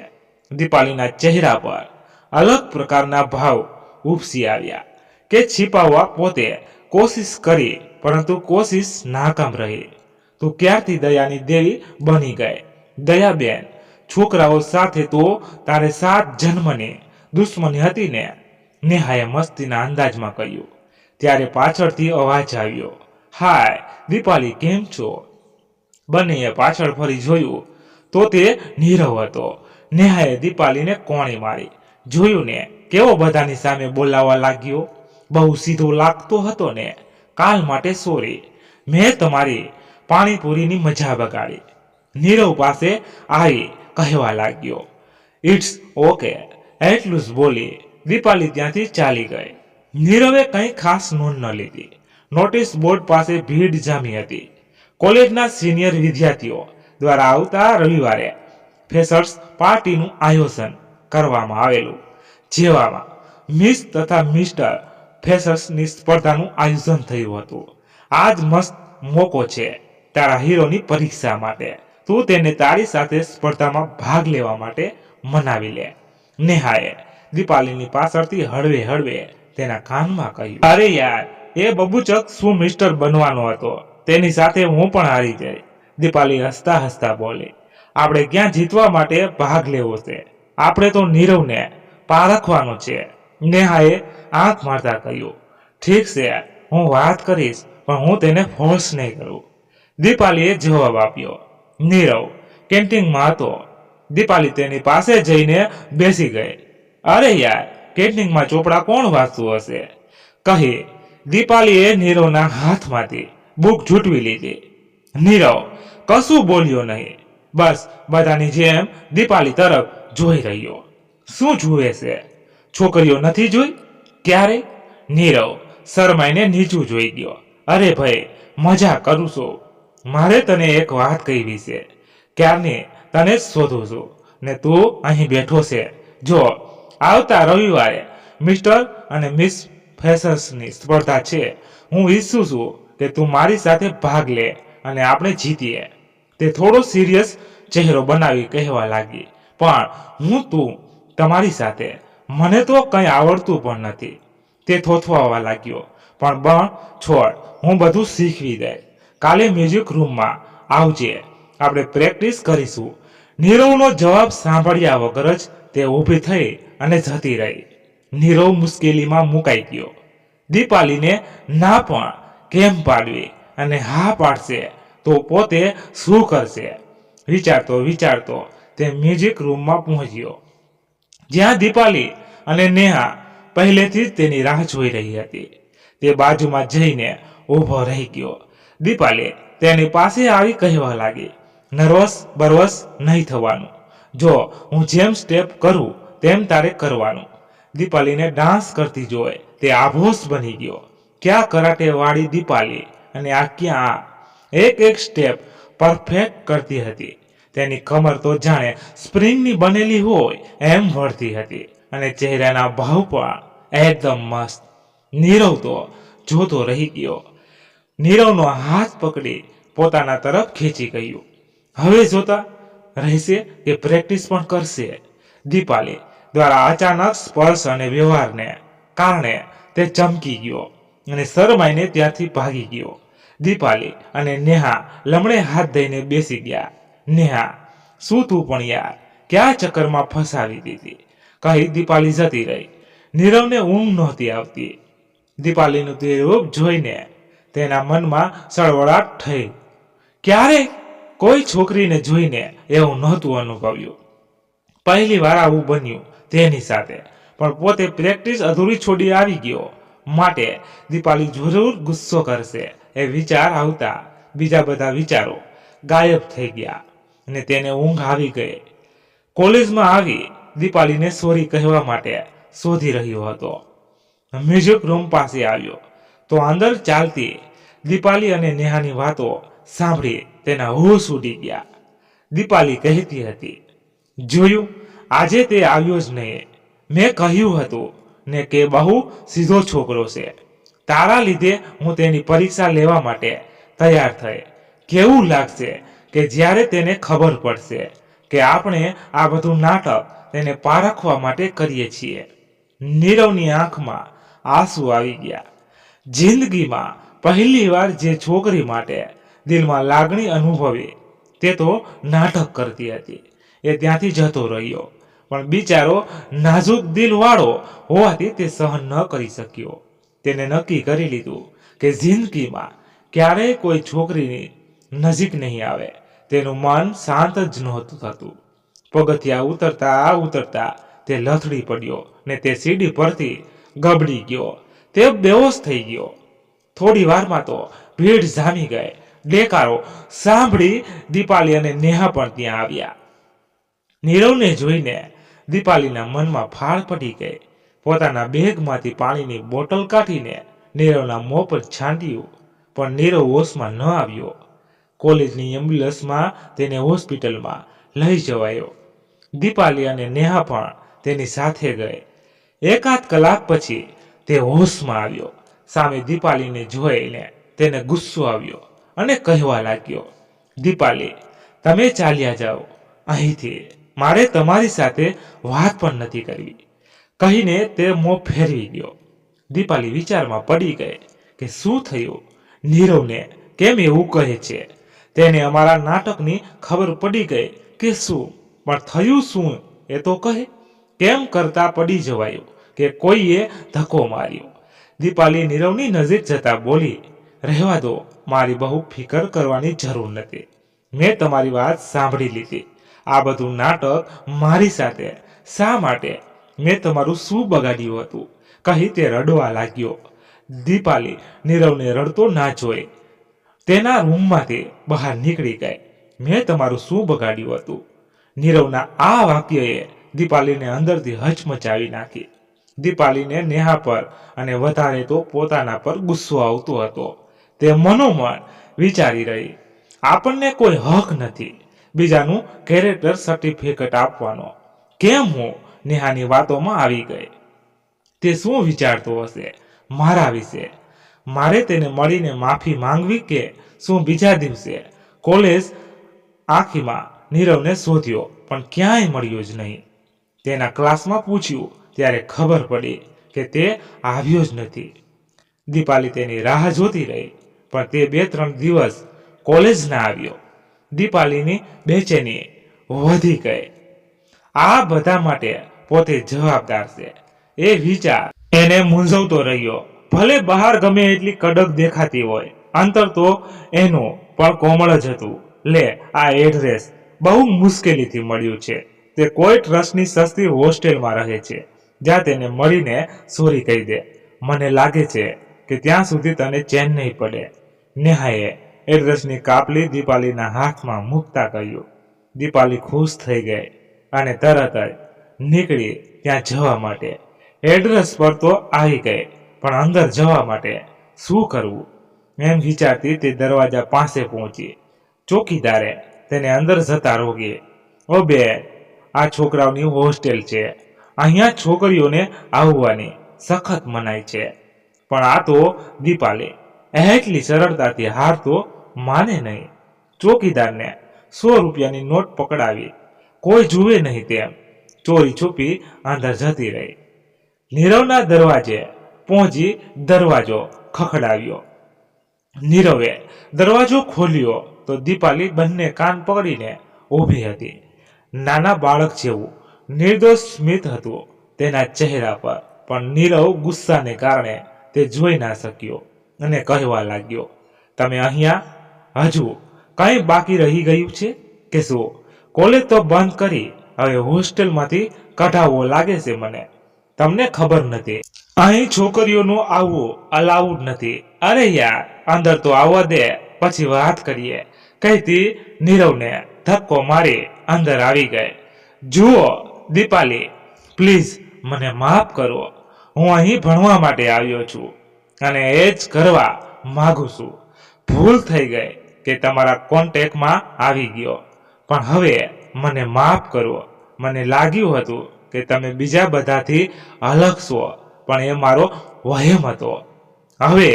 દીપાલીના ચહેરા પર અલગ પ્રકારના ભાવ ઉપસી આવ્યા કે छिपाવવા પોતે કોશિશ કરી, પરંતુ કોશિશ નાકામ રહી. તું ક્યારથી દયાની દેવી બની ગઈ? દયાબેન, છોકરાઓ સાથે તો તારે 7 જન્મની દુશ્મની હતી ને? નેહાએ મસ્તીના અંદાજમાં કહ્યું. ત્યારે પાછળથી અવાજ આવ્યો, હાય દીપાલી, કેમ છો? બંનેએ પાછળ ફરી જોયું તો તે નીરવ હતો. નેહાએ દીપાલીને કોણી મારી. જોયું ને કેવો બધાની સામે બોલાવવા લાગ્યો? બહુ સીધો લાગતો હતો ને? કાલ માટે સોરી, મેં તમારી પાણીપુરીની મજા બગાડી. નીરવ પાસે આવી કહેવા લાગ્યો. ઇટ્સ ઓકે, એટલું જ બોલી દીપાલી ત્યાંથી ચાલી ગઈ. નીરવે કંઈ ખાસ નોંધ ન લીધી. નોટિસ બોર્ડ પાસે ભીડ જામી હતી. કોલેજના સિનિયર વિદ્યાર્થીઓ દ્વારા આવતા રવિવારે ફ્રેશર્સ પાર્ટીનું આયોજન કરવામાં આવેલું, જેવામાં મિસ તથા મિસ્ટર ફ્રેશર્સની સ્પર્ધાનું આયોજન થયું હતું. આજ મસ્ત મોકો છે તારા હીરોની પરીક્ષા માટે. તું તેને તારી સાથે સ્પર્ધામાં ભાગ લેવા માટે મનાવી લે. નેહાએ દીપાલીની પાછળથી હળવે હળવે તેના કાનમાં કહ્યું. અરે યાર, એ બબુચક શું મિસ્ટર બનવાનો હતો, તેની સાથે હું પણ હારી જઈ. દીપાલી હસતા હસતા બોલી. આપણે ક્યાં જીતવા માટે ભાગ લેવો છે, આપણે તો નીરવને પારખવાનો છે. નેહાએ આંખ મારતા કહ્યું. ઠીક છે, હું વાત કરીશ, પણ હું તેને ફોર્સ નહીં કરું. દીપાલીએ જવાબ આપ્યો. નીરવ કેન્ટીનમાં હતો. દીપાલી તેની પાસે જઈને બેસી ગઈ. અરે યાર, કેન્ટીનમાં ચોપડા કોણ વાંચતું હશે, કહી દીપાલીએ નીરવના હાથમાંથી બુક ઝૂંટવી લીધી. નીરવ કશું બોલ્યો નહીં, બસ બધાની જેમ દીપાલી તરફ જોઈ રહ્યો. શું જુએ છે? છોકરીઓ નથી જોઈ ક્યારે? નીરવ શરમાઈને નીચું જોઈ ગયો. અરે ભાઈ, મજા કરું છું. મારે તને એક વાત કહેવી છે. ક્યારની તને જ શોધું છું ને તું અહીં બેઠો છે. જો આવતા રવિવારે મિસ્ટર અને મિસ ફેશર્સની સ્પર્ધા છે. હું ઈચ્છું છું કે તું મારી સાથે ભાગ લે અને આપણે જીતીએ. તે થોડો સિરિયસ ચહેરો બનાવી કહેવા લાગી, પણ તું તમારી સાથે, મને તો કંઈ આવડતું પણ નથી. તે થોથવાવા લાગ્યો, પણ છોડ, હું બધું શીખવી દઈશ. કાલે મ્યુઝિક રૂમમાં આવજે, આપણે પ્રેક્ટિસ કરીશું. નીરવનો જવાબ સાંભળ્યા વગર જ તે ઊભી થઈ અને જતી રહી. નીરવ મુશ્કેલીમાં મુકાઈ ગયો. દીપાલીને ના પણ કેમ પાડવી, અને હા પાડશે તો પોતે શું કરશે? વિચારતો તે મ્યુઝિક રૂમમાં પહોંચ્યો, જ્યાં દીપાલી અને નેહા પહેલેથી જ તેની રાહ જોઈ રહી હતી. તે બાજુમાં જઈને ઊભો રહી ગયો. દીપાલી તેની પાસે આવી કહેવા લાગી, નર્વસ નહીં થવાનું. જો હું જેમ સ્ટેપ કરું તેમ તારે કરવાનું. દીપાલીને ડાન્સ કરતી જોઈ તે આભાસ બની ગયો. ક્યાં કરાટે વાળી દીપાલી, અને આ ક્યાં! એક સ્ટેપ પરફેક્ટ કરતી હતી. તેની કમર તો જાણે સ્પ્રિંગની બનેલી હોય એમ વળતી હતી, અને ચહેરાના ભાવ પણ એકદમ મસ્ત. નીરવ તો જોતો રહી ગયો. નીરવનો હાથ પકડી પોતાના તરફ ખેંચી ગયું. હવે જોતા રહેશે કે પ્રેક્ટિસ પણ કરશે? દીપાલી દ્વારા અચાનક સ્પર્શ અને વ્યવહારને કારણે તે ચમકી ગયો અને શરમાઈને ત્યાંથી ભાગી ગયો. દીપાલી અને નેહા લમડે હાથ દઈને બેસી ગયા. નેહા, શું તું પણ યાર, ક્યાં ચક્કરમાં ફસાવી દીધી, કહી દીપાલી જતી રહી. નીરવને ઊંઘ નહોતી આવતી. દીપાલીનું તે રૂપ જોઈને તેના મનમાં સળવળાટ થઈ. ક્યારેય કોઈ છોકરીને જોઈને એવું નહોતું અનુભવ્યું. પહેલી વાર આવું બન્યું તેની સાથે, પણ પોતે પ્રેક્ટિસ અધૂરી છોડી આવી ગયો. માટે દીપાલી જરૂર ગુસ્સો કરશે એ વિચાર આવતા બીજા બધા વિચારો ગાયબ થઈ ગયા અને તેને ઊંઘ આવી ગઈ. કોલેજમાં આવી દીપાલીને સોરી કહેવા માટે શોધી રહ્યો હતો. મ્યુઝિક રૂમ પાસે આવ્યો તો અંદર ચાલતી દીપાલી અને નેહાની વાતો સાંભળી તેના હોશ ઉડી ગયા. દીપાલી કહેતી હતી, જોયું, આજે તે આવ્યો જ નહીં. મેં કહ્યું હતું ને કે બહુ સીધો છોકરો છે. તારા લીધે હું તેની પરીક્ષા લેવા માટે તૈયાર થઈ. કેવું લાગશે કે જ્યારે તેને ખબર પડશે કે આપણે આ બધું નાટક તેને પારખવા માટે કરીએ છીએ. નીરવની આંખમાં આંસુ આવી ગયા. જિંદગીમાં પહેલી વાર જે છોકરી માટે દિલમાં લાગણી અનુભવી તે તો નાટક કરતી હતી. એ ત્યાંથી જતો રહ્યો, પણ બિચારો નાજુક દિલવાળો હોવાથી તે સહન ન કરી શક્યો. તેને નક્કી કરી લીધું કે જિંદગીમાં ક્યારેય કોઈ છોકરીની નજીક નહીં આવે. તેનું મન શાંત જ નહોતું થતું. પગથિયા ઉતરતા તે લથડી પડ્યો ને તે સીડી પરથી ગબડી ગયો. તે બેહોશ થઈ ગયો. થોડી વારમાં તો ભીડ જામી ગઈ. દેકારો સાંભળી દીપાલી અને નેહા પણ ત્યાં આવ્યા. નીરવને જોઈને દીપાલીના મનમાં ફાળ પડી ગઈ. પોતાના બેગમાંથી પાણીની બોટલ કાઢીને નીરવના મોં પર છાંટ્યું, પણ નીરવ હોશમાં ન આવ્યો. કોલેજની એમ્બ્યુલન્સમાં તેને હોસ્પિટલમાં લઈ જવાયો. દીપાલી અને નેહા પણ તેની સાથે ગઈ. એકાદ કલાક પછી તે હોશમાં આવ્યો. સામે દીપાલીને જોઈને તેને ગુસ્સો આવ્યો અને કહેવા લાગ્યો, દીપાલી, તમે ચાલ્યા જાઓ અહીંથી, મારે તમારી સાથે વાત પણ નથી કરવી, કહીને તે મોં ફેરવી ગયો. દીપાલી વિચારમાં પડી ગઈ કે શું થયું? નીરવને કેમ એવું કહે છે? તેને અમારા નાટકની ખબર પડી ગઈ કે શું? પણ થયું શું એ તો કહે. કેમ કરતા પડી જવાયું કે કોઈએ ધક્કો માર્યો? દીપાલી નીરવની નજીક જતા બોલી, રહેવા દો, મારી બહુ ફિકર કરવાની જરૂર નથી. મેં તમારી વાત સાંભળી લીધી. આ બધું નાટક મારી સાથે શા માટે? મેં તમારું શું બગાડ્યું હતું? કહી તે રડવા લાગ્યો. દીપાલી નીરવને રડતો ના જોઈ તેના રૂમમાંથી બહાર નીકળી ગઈ. મેં તમારું શું બગાડ્યું હતું? નીરવના આ વાક્યએ દીપાલીને અંદરથી હચમચાવી નાખી. દીપાલીને નેહા પર અને વધારે તો પોતાના પર ગુસ્સો આવતો હતો. તે મનોમન વિચારી રહી, આપણને કોઈ હક નથી બીજાનું કેરેક્ટર સર્ટિફિકેટ આપવાનો. કેમ હું નેહાની વાતોમાં આવી ગઈ. તે શું વિચારતો હશે મારા વિશે? મારે તેને મળીને માફી માંગવી કે શું બીજા દિવસે કોલેજ આખીમાં નીરવને શોધ્યો પણ ક્યાંય મળ્યો જ નહીં. તેના ક્લાસમાં પૂછ્યું ત્યારે ખબર પડી કે તે આવ્યો જ નથી. દીપાલી તેની રાહ જોતી રહી પણ તે 2-3 દિવસ કોલેજ ના આવ્યો. દીપાલીની બેચેની વધી ગઈ. આ બધા માટે પોતે જવાબદાર છે એ વિચાર એને મૂંઝવતો રહ્યો. ભલે બહાર ગમે એટલી કડક દેખાતી હોય, અંતર તો એનું પણ કોમળ જ હતું. લે, આ એડ્રેસ બહુ મુશ્કેલીથી મળ્યું છે. તે કોઈ ટ્રસ્ટની સસ્તી હોસ્ટેલમાં રહે છે જ્યાં તેને મળીને સોરી કહી દે. મને લાગે છે કે ત્યાં સુધી તને ચેન નહીં પડે. નેહાએ એડ્રેસની કાપલી દીપાલીના હાથમાં મૂકતા કહ્યું. દીપાલી ખુશ થઈ ગઈ અને તરત જ નીકળી ત્યાં જવા માટે. એડ્રેસ પર તો આવી ગઈ પણ અંદર જવા માટે શું કરવું એમ વિચારતી તે દરવાજા પાસે પહોંચી. ચોકીદારે તેને અંદર જતા રોકી. ઓ બે, આ છોકરાઓની હોસ્ટેલ છે, અહીંયા છોકરીઓને આવવાની સખત મનાઈ છે. પણ આ તો દીપાલી એટલી સરળતાથી હાર તો માને નહીં. ચોકીદારને 100 રૂપિયાની નોટ પકડાવી કોઈ જુએ નહીં તેમ ચોરી છુપી અંદર જતી રહી. નીરવના દરવાજે પહોંચી દરવાજો ખખડાવ્યો. નીરવે દરવાજો ખોલ્યો તો દીપાલી બંને કાન પકડીને ઊભી હતી. નાના બાળક જેવું નિર્દોષ સ્મિત હતું તેના ચહેરા પર. પણ નીરવ ગુસ્સાને કારણે તે જોઈ ના શક્યો અને કહેવા લાગ્યો, તમે અહીંયા હજુ કંઈ બાકી રહી ગયું છે કે શું? કોલેજ તો બંધ કરી હવે હોસ્ટેલમાંથી કઢાવવો લાગે છે મને. તમને ખબર નથી અહીં છોકરીઓનું આવવું અલાઉડ નથી. અરે યાર, અંદર તો આવવા દે પછી વાત કરીએ કહેતી નીરવને ધક્કો મારી અંદર આવી ગઈ. જુઓ દીપાલી, પ્લીઝ મને માફ કરો. હું અહીં ભણવા માટે આવ્યો છું અને એ જ કરવા માંગુ છું. ભૂલ થઈ ગઈ કે તમારા કોન્ટેક્ટમાં આવી ગયો પણ હવે મને માફ કરો. મને લાગ્યું હતું કે તમે બીજા બધાથી અલગ છો પણ એ મારો વહેમ હતો. હવે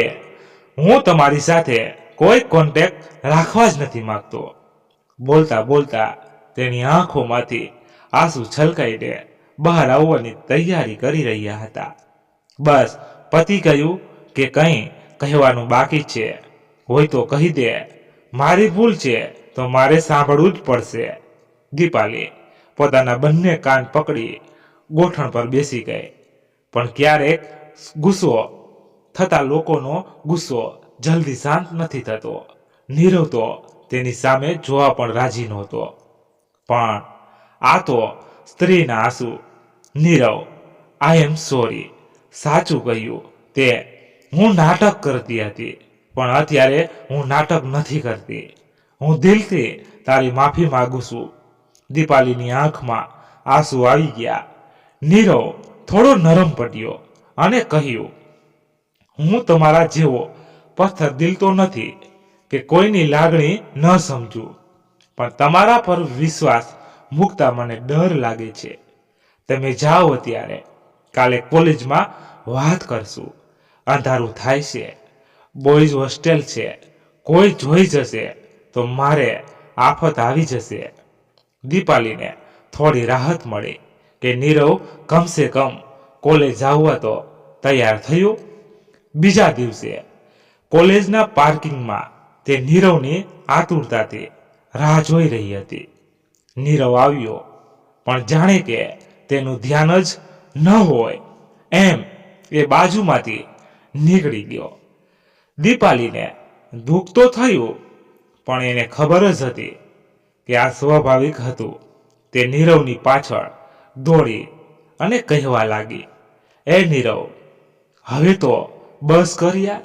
હું તમારી સાથે કોઈ કોન્ટેક્ટ રાખવા જ નથી માંગતો. બોલતા બોલતા તેની આંખોમાંથી આંસુ છલકાઈને બહાર આવવાની તૈયારી કરી રહ્યા હતા. બસ પતી ગયું કે કંઈ કહેવાનું બાકી છે? હોય તો કહી દે. મારી ભૂલ છે તો મારે સાંભળવું જ પડશે. દીપાલી પોતાના બંને કાન પકડી ગોઠણ પર બેસી ગઈ. પણ ક્યારેક ગુસ્સો થતા લોકોનો ગુસ્સો જલ્દી શાંત નથી થતો. નીરવ તો તેની સામે જોવા પણ રાજી નહોતો. પણ આ તો સ્ત્રીના આંસુ. નીરવ, આઈ એમ સોરી. સાચું કહ્યું તે. હું નાટક કરતી હતી પણ અત્યારે હું નાટક નથી કરતી. હું દિલથી તારી માફી માંગુ છું. દીપાલીની આંખમાં આંસુ આવી ગયા. નીરવ થોડો નરમ પડ્યો અને કહ્યું, હું તમારા જેવો પથ્થર દિલ તો નથી કે કોઈની લાગણી ન સમજું, પણ તમારા પર વિશ્વાસ મૂકતા મને ડર લાગે છે. તમે જાઓ અત્યારે, કાલે કોલેજમાં વાત કરશું. અંધારું થાય છે, બોયઝ હોસ્ટેલ છે, કોઈ જોઈ જશે તો મારે આફત આવી જશે. દીપાલીને થોડી રાહત મળી કે નીરવ કમસે કમ કોલેજ આવવા તો તૈયાર થયો. બીજા દિવસે કોલેજના પાર્કિંગમાં તે નીરવની આતુરતાથી રાહ જોઈ રહી હતી. નીરવ આવ્યો પણ જાણે કે તેનું ધ્યાન જ ન હોય એમ એ બાજુમાંથી નીકળી ગયો. દીપાલીને દુઃખ તો થયું પણ એને ખબર જ હતી કે આ સ્વાભાવિક હતું. તે નીરવની પાછળ દોડી અને કહેવા લાગી, એ નીરવ, હવે તો બસ કર યાર.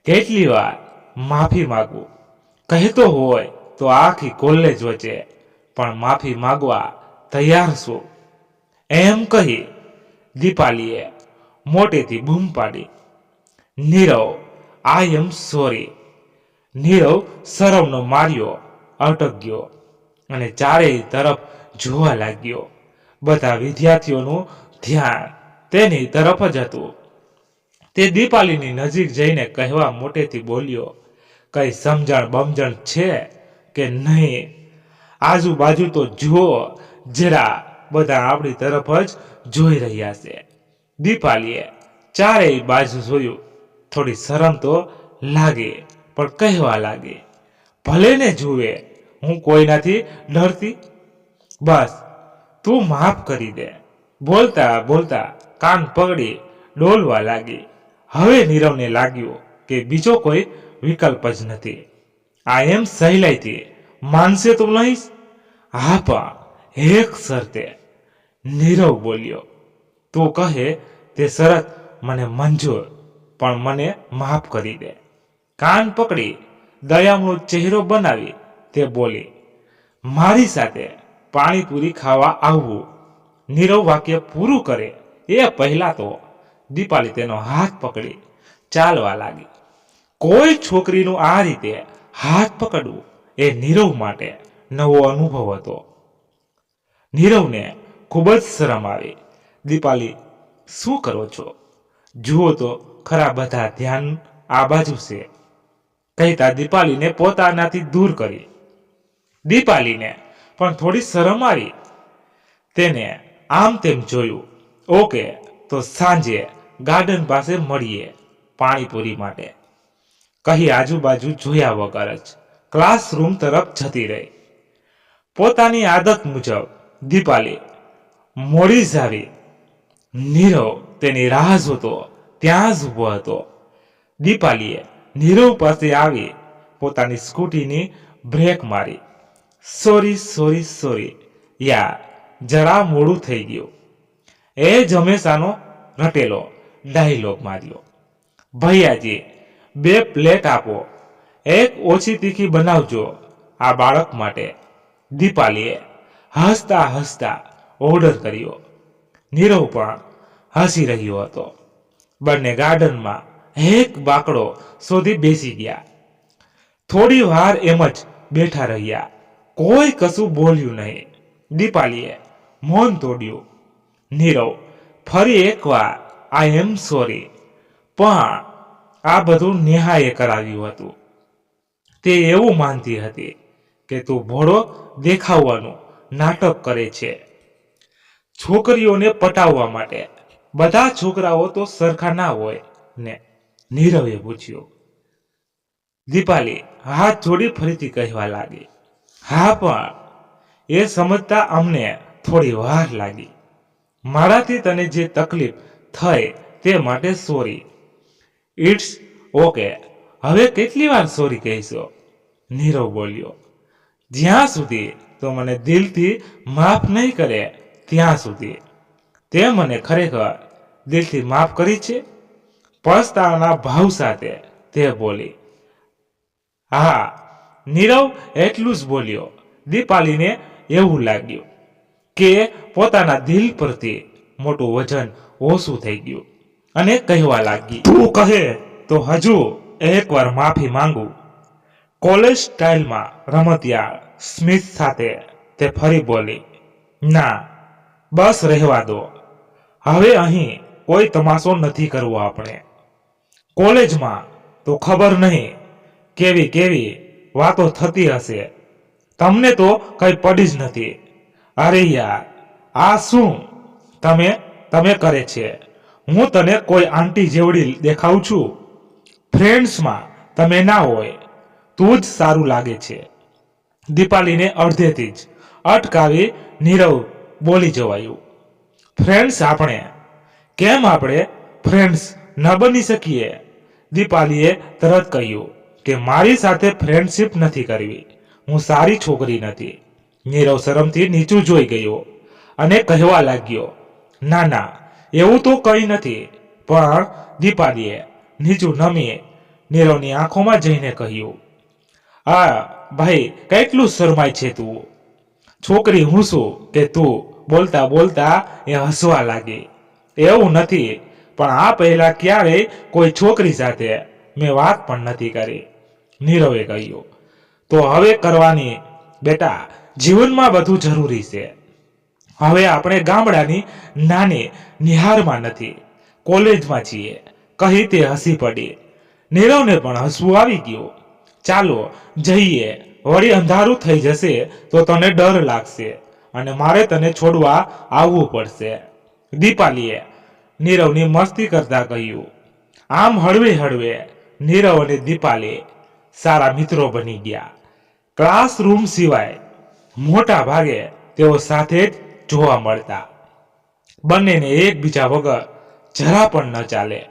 કેટલી વાર માફી માંગવું? કહેતો હોય તો આખી કોલેજ વચ્ચે પણ માફી માંગવા તૈયાર છું. એમ કહી દીપાલીએ મોટેથી બૂમ પાડી, નીરવ, આઈ એમ સોરી. નીરવ શરમનો માર્યો અટક્યો અને ચારેય તરફ જોવા લાગ્યો. બધા વિદ્યાર્થીઓનું ધ્યાન તેની તરફ જ હતું. તે દીપાલીની નજીક જઈને કહેવા મોટેથી બોલ્યો, કઈ સમજણ બમજણ છે કે નહીં? આજુબાજુ તો જુઓ જરા, બધા આપણી તરફ જ જોઈ રહ્યા છે. દીપાલીએ ચારેય બાજુ જોયું. થોડી શરમ તો લાગે, પણ કહેવા લાગે, ભલે ને જુએ, હું કોઈનાથી ડરતી. બસ તું માફ કરી દે. બોલતા બોલતા કાન પકડી ડોલવા લાગી. હવે નીરવને લાગ્યું કે બીજો કોઈ વિકલ્પ જ નથી. આ એમ સહેલાઈથી માનશે તો નહીં? હા, પણ એક શરતે. નીરવ બોલ્યો, તું કહે તે શરત મને મંજૂર, પણ મને માફ કરી દે. કાન પકડી દયામનો ચહેરો બનાવી તે બોલી, મારી સાથે પાણીપુરી ખાવા આવવું. નીરવ વાક્ય પૂરું કરે એ પહેલા તો દીપાલી તેનો હાથ પકડી ચાલવા લાગી. કોઈ છોકરીનું આ રીતે હાથ પકડવું એ નીરવ માટે નવો અનુભવ હતો. નીરવને ખૂબ જ શરમ આવી. દીપાલી, શું કરો છો? જુઓ તો ખરા, બધા ધ્યાન આ બાજુ છે, કહેતા દીપાલીને પોતાનાથી દૂર કરી. દીપાલીને પણ થોડી શરમ આવી. તેને આમ તેમ જોયું. ઓકે, તો સાંજે ગાર્ડન પાસે મળીએ પાણીપુરી માટે, કહી આજુબાજુ જોયા વગર જ ક્લાસરૂમ તરફ જતી રહી. પોતાની આદત મુજબ દીપાલી મોડી જ આવી. નીરવ તેની રાહ જોતો ત્યાં જ ઊભો હતો. દીપાલીએ નીરવ પાસે આવી પોતાની સ્કૂટીની બ્રેક મારી. સોરી સોરી સોરી યાર, જરા મોડું થઈ ગયું. એ જ હંમેશાનો રટેલો ડાયલોગ માર્યો. ભૈયાજી, 2 પ્લેટ આપો, એક ઓછી તીખી બનાવજો આ બાળક માટે. દીપાલીએ હસતા હસતા ઓર્ડર કર્યો. નીરવ પણ હસી રહ્યો હતો. બંને ગાર્ડનમાં એક બાકડો શોધી બેસી ગયા. થોડી વાર એમ જ બેઠા રહ્યા. કોઈ કશું બોલ્યું નહીં. દીપાલીએ મૌન તોડ્યું. નીરવ ફરી એકવાર આઈ એમ સોરી, પણ આ બધું નેહાએ કરાવ્યું હતું. તે એવું માનતી હતી કે તું ભોળો દેખાવાનું નાટક કરે છે. છોકરીઓને પટાવવા માટે બધા છોકરાઓ તો સરખા ના હોય ને? નીરવે પૂછ્યું. દીપાલી હાથ જોડી ફરીથી કહેવા લાગી, હા, પણ એ સમજતા અમને થોડી વાર લાગી. મારાથી તને જે તકલીફ થઈ તે માટે સોરી. It's okay. હવે કેટલી વાર સોરી કહીશો? નીરવ બોલ્યો, જ્યાં સુધી તો મને દિલથી માફ નહીં કરે ત્યાં સુધી. તે મને ખરેખર દિલથી માફ કરી છે? પસ્તાવાના ભાવ સાથે તે બોલી. હા, નીરવ એટલું જ બોલ્યો. દીપાલીને એવું લાગ્યું કે પોતાના દિલ પરથી મોટું વજન ઓછું થઈ ગયું અને કહેવા લાગી, તું કહે તો હજુ એકવાર માફી માંગુ. કોલેજ સ્ટાઇલમાં રમતિયાળ સ્મિત સાથે તે ફરી બોલી, ના, બસ રહેવા દો. હવે અહીં કોઈ તમાશો નથી કરવો આપણે. કોલેજમાં તો ખબર નહીં કેવી કેવી વાતો થતી હશે. તમને તો કઈ પડી જ નથી. અરે યાર, આ શું તમે કરે છે? હું તને કોઈ આંટી જેવડી દેખાઉં છું? ફ્રેન્ડ્સમાં તમે ના હોય, તું જ સારું લાગે છે. દીપાલીને અડધેથી જ અટકાવી નીરવ બોલી જવાયું, ફ્રેન્ડ્સ આપણે? કેમ આપણે ફ્રેન્ડ્સ ન બની શકીએ? દીપાલીએ તરત કહ્યું કે મારી સાથે ફ્રેન્ડશિપ નથી કરવી. હું સારી છોકરી નથી. નીરવ શરમથી નીચું જોઈ ગયો અને કહેવા લાગ્યો, ના ના, એવું તો કંઈ નથી. પણ દીપાલીએ નીચું નમી નીરવની આંખોમાં જઈને કહ્યું, આ ભાઈ, કેટલું શરમાય છે તું? છોકરી હું શું કે તું? બોલતા બોલતા એ હસવા લાગી. એવું નથી, પણ આ પહેલા ક્યારેય કોઈ છોકરી સાથે મેં વાત પણ નથી કરી. નીરવે કહ્યું, તો હવે કરવાની બેટા. જીવનમાં બધું જરૂરી છે. હવે આપણે ગામડાની નાની નિહારમાં નથી, કોલેજમાં છીએ, કહી તે હસી પડી. નીરવને પણ હસવું આવી ગયું. ચાલો જઈએ, વળી અંધારું થઈ જશે તો તને ડર લાગશે અને મારે તને છોડવા આવવું પડશે, દીપાલીએ નીરવની મસ્તી કરતા કહ્યું. આમ હળવે હળવે નીરવ અને દીપાલી સારા મિત્રો બની ગયા. ક્લાસરૂમ સિવાય મોટા ભાગે તેઓ સાથે જ જોવા મળતા. બંનેને એકબીજા વગર જરા પણ ન ચાલે.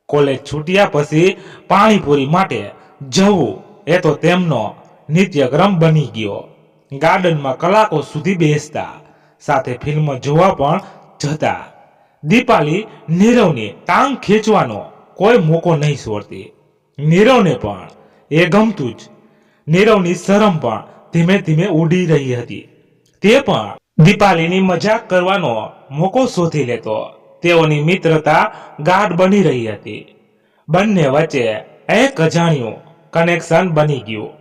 કોલેજ છૂટ્યા પછી પાણીપુરી માટે જવું એ તો તેમનો નિત્યક્રમ બની ગયો. ગાર્ડનમાં કલાકો સુધી બેસતા, સાથે ફિલ્મ જોવા પણ જતા. દીપાલી નીરવની ટાંગ ખેંચવાનો કોઈ મોકો નહીં છોડતી. નીરવને પણ એ ગમતું જ. નીરવની શરમ પણ ધીમે ધીમે ઉડી રહી હતી. તે પણ દીપાલીની મજાક કરવાનો મોકો શોધી લેતો. તેઓની મિત્રતા ગાઢ બની રહી હતી. બંને વચ્ચે એક અજાણ્યું કનેક્શન બની ગયું.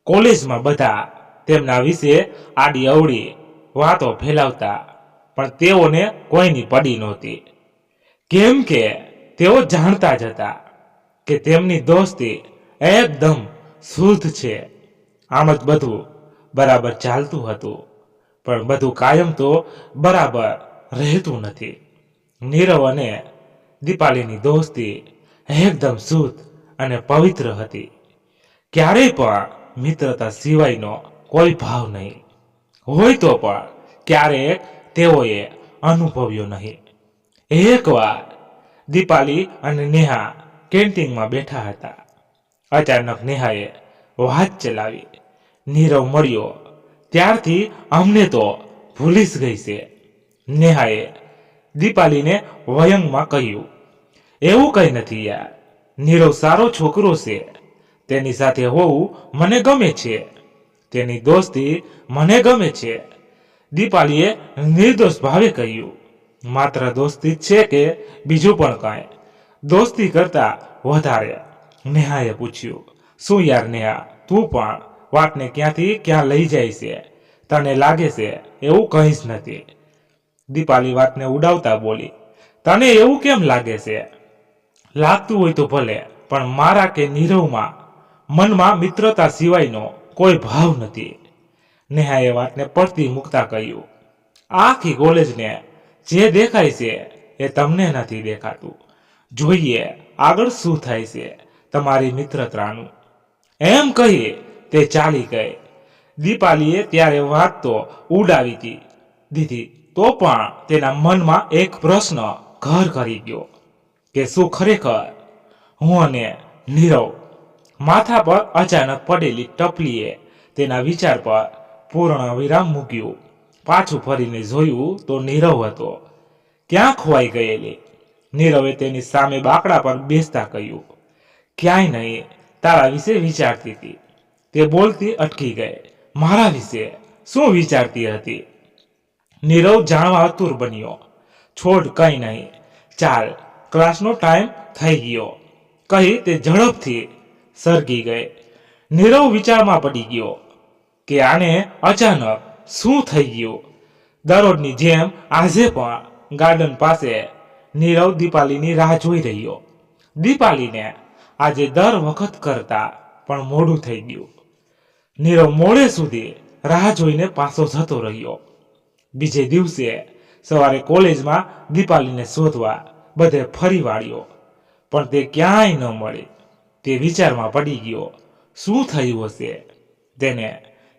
કોલેજમાં બધા તેમના વિશે આડી અવળી વાતો ફેલાવતા, પણ તેઓને કોઈની પડી નહોતી. કેમ કે તેઓ જાણતા જ હતા કે તેમની દોસ્તી એકદમ શુદ્ધ છે. આમ જ બધું બરાબર ચાલતું હતું, પણ બધું કાયમ તો બરાબર રહેતું નથી. નીરવ અને દીપાલીની દોસ્તી એકદમ શુદ્ધ અને પવિત્ર હતી. ક્યારેય પણ મિત્રતા સિવાયનો કોઈ ભાવ નહીં હોય તો પણ ક્યારેક તેઓએ અનુભવ્યો નહીં. એકવાર દીપાલી અને નેહા કેન્ટીનમાં બેઠા હતા. અચાનક નેહાએ વાત ચલાવી. નીરવ મળ્યો ત્યારથી અમને તો ભૂલી જ ગઈ છે. નેહાએ દીપાલીને વયંગમાં કહ્યું. એવું કંઈ નથી યાર, નીરવ સારો છોકરો છે, તેની સાથે હોવું મને ગમે છે, તેની દોસ્તી મને ગમે છે. દીપાલીએ નિર્દોષ ભાવે કહ્યું. માત્ર દોસ્તી જ છે કે બીજું પણ કાંઈ? દોસ્તી કરતા વધારે, નેહાએ પૂછ્યું. શું યાર નેહા, તું પણ વાતને ક્યાંથી ક્યાં લઈ જાય છે? તને લાગે છે એવું કંઈ જ નથી. દીપાલી વાતને ઉડાવતા બોલી. તને એવું કેમ લાગે છે? લાગતું હોય તો ભલે, પણ મારા કે નીરવમાં મનમાં મિત્રતા સિવાયનો કોઈ ભાવ નથી. નેહાએ વાતને પડતી મૂકતા કહ્યું. આખી કોલેજને જે દેખાય છે એ તમને નથી દેખાતું. જોઈએ આગળ શું થાય છે તમારી મિત્રતાનું. એમ કહી તે ચાલી ગઈ. દીપાલીએ ત્યારે વાત તો ઉડાવી દીધી, તો પણ તેના મનમાં એક પ્રશ્ન ઘર કરી ગયો કે શું ખરેખર હું અને નીરવ? માથા પર અચાનક પડેલી ટપલીએ તેના વિચાર પર પૂર્ણ વિરામ મૂક્યું. પાછું ફરીને જોયું તો નીરવ હતો. ક્યાં ખોવાઈ ગયેલી? નીરવે તેની સામે બાકડા પર બેસતા કહ્યું. ક્યાંય નહીં, તારા વિશે વિચારતી હતી. તે બોલતી અટકી ગઈ. મારા વિશે શું વિચારતી હતી? નીરવ જાણવા આતુર બન્યો. છોડ, કંઈ નહીં, ચાલ ક્લાસનો ટાઈમ થઈ ગયો, કહી તે ઝડપથી સરકી ગઈ. નીરવ વિચારમાં પડી ગયો કે આને અચાનક શું થઈ ગયું. દરરોજની જેમ આજે પણ ગાર્ડન પાસે નીરવ દીપાલીની રાહ જોઈ રહ્યો. દીપાલીને આજે દર વખત કરતા પણ મોડું થઈ ગયું. નીરવ મોડે સુધી રાહ જોઈને પાછો જતો રહ્યો. બીજે દિવસે સવારે કોલેજમાં દીપાલીને શોધવા બધે ફરી વાળ્યો, પણ તે ક્યાંય ન મળી. તે વિચારમાં પડી ગયો. શું થયું હશે તેને?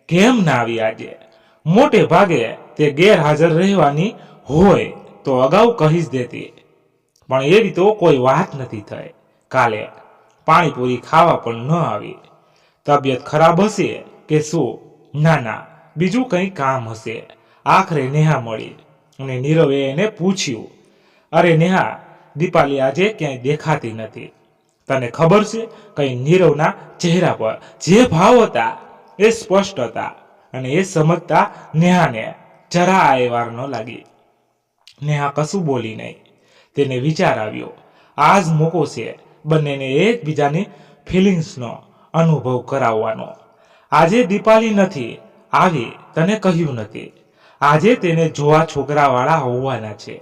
કેમ ના આવી આજે? મોટે ભાગે તે ગેરહાજર રહેવાની હોય તો અગાઉ કહી જ દેતી, પણ એવી તો કોઈ વાત નથી થઈ. કાલે પાણીપુરી ખાવા પણ ન આવી. તબિયત ખરાબ હશે કે શું? ના ના, બીજું કંઈ કામ હશે. આખરે નેહા મળી અને નીરવે એને પૂછ્યું. અરે નેહા, દીપાલી આજે ક્યાંય દેખાતી નથી. તને ખબર છે? કંઈ નીરવના ચહેરા પર જે ભાવ હતા એ સ્પષ્ટ હતા, અને એ સમજતા નેહાને જરા એ વાર ન લાગી. નેહા કશું બોલી નહીં. તેને વિચાર આવ્યો, આજ મોકો છે બંનેને એકબીજાની ફિલિંગ્સનો અનુભવ કરાવવાનો. આજે દીપાલી નથી આવી, તને કહ્યું નથી. આજે તેને જોવા છોકરાવાળા હોવાના છે.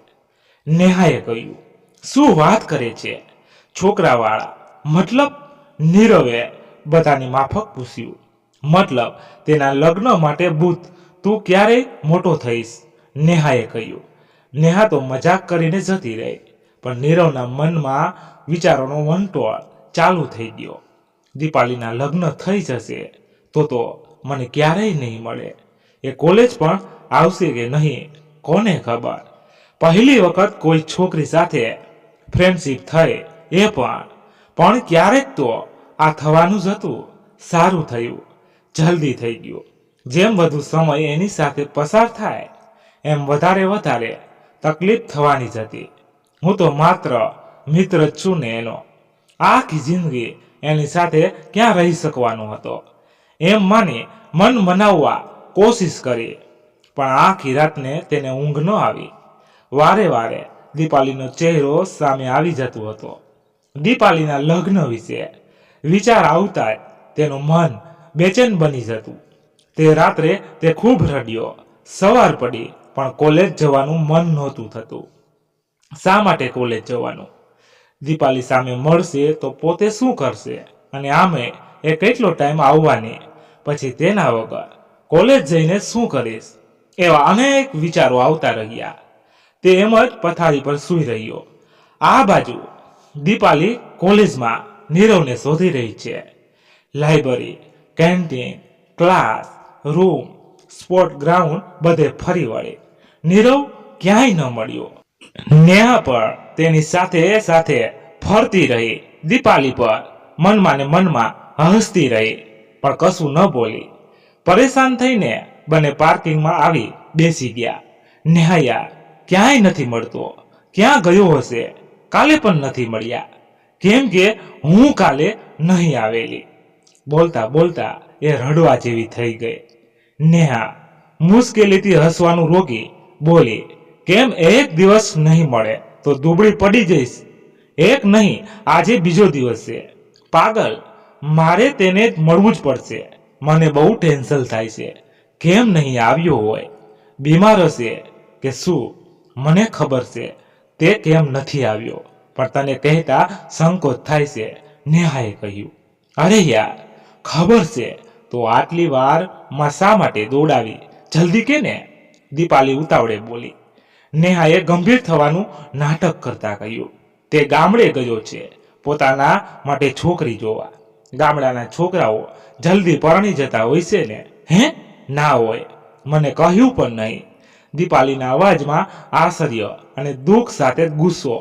નેહાએ કહ્યું, શું વાત કરે છે છોકરાવાળા? મતલબ? નીરવે બધાની માફક પૂછ્યું. મતલબ તેના લગ્ન માટે ભૂત, તું ક્યારે મોટો થઈશ? નેહાએ કહ્યું. નેહા તો મજાક કરીને જતી રહી, પણ નીરવના મનમાં વિચારોનો વંટોળ ચાલુ થઈ ગયો. દીપાલીના લગ્ન થઈ જશે તો મને ક્યારેય નહીં મળે. એ કોલેજ પણ આવશે કે નહીં કોને ખબર. પહેલી વખત કોઈ છોકરી સાથે ફ્રેન્ડશીપ થઈ, એ પણ ક્યારેક તો આ થવાનું જ હતું. સારું થયું, જલ્દી થઈ ગયું. જેમ વધુ સમય એની સાથે પસાર થાય એમ વધારે તકલીફ થવાની જ હતી. હું તો માત્ર મિત્ર જ છું ને એનો. આખી જિંદગી એની સાથે ક્યાં રહી શકવાનો હતો એમ માની મન મનાવવા કોશિશ કરી, પણ આખી રાતને તેને ઊંઘ ન આવી. વારે દીપાલીનો ચહેરો સામે આવી જતો હતો. દીપાલીના લગ્ન વિશે વિચાર આવતા જ તેનું મન બેચેન બની જતું. તે રાત્રે તે ખૂબ રડ્યો. સવાર પડી પણ કોલેજ જવાનું મન નહોતું થતું. શા માટે કોલેજ જવાનું? દીપાલી સામે મળશે તો પોતે શું કરશે? અને આમે એ કેટલો ટાઈમ આવવાની? પછી તેના વગર કોલેજ જઈને શું કરીશ? એવા અનેક વિચારો આવતા રહ્યા. તે એમ જ પથારી પર સૂઈ રહ્યો. આ બાજુ દીપાલી કોલેજમાં નીરવને શોધી રહી છે. Library, canteen, class room, sport ground બધે ફરી વળી. નીરવ ક્યાંય ન મળ્યો. નેહા પર તેની સાથે ફરતી રહી. દીપાલી પર મનમાં ને મનમાં હસતી રહી, પણ કશું ન બોલી. પરેશાન થઈને બંને પાર્કિંગમાં આવી બેસી ગયા. નેહાયા ક્યાંય નથી મળતો. ક્યાં ગયો હશે? કાલે પણ નથી મળ્યા. કેમ કે હું કાલે નહીં આવેલી. બોલતા એ રડવા જેવી થઈ ગઈ. નેહા મુશ્કેલીથી હસવાનું રોકી બોલી, કેમ એક દિવસ નહીં મળે તો દુબળી પડી જઈશ? એક નહીં, આજે બીજો દિવસ છે. પાગલ, મારે તેને મળવું જ પડશે. મને બહુ ટેન્શન થાય છે. કેમ નહીં આવ્યો હોય? બીમાર હશે કે શું? મને ખબર છે તે કેમ નથી આવ્યો, પણ તને કહેતા સંકોચ થાય છે. નેહાએ કહ્યું. અરે યાર, ખબર છે તો આટલી વાર માં શા માટે દોડાવી? જલ્દી કે ને? દીપાલી ઉતાવળે બોલી. નેહાએ ગંભીર થવાનું નાટક કરતા કહ્યું, તે ગામડે ગયો છે પોતાના માટે છોકરી જોવા. ગામડાના છોકરાઓ જલ્દી પરણી જતા હોય છે ને? હે? ના હોય, મને કહ્યું પણ નહીં. દીપાલીના અવાજમાં આશ્ચર્ય અને દુઃખ સાથે ગુસ્સો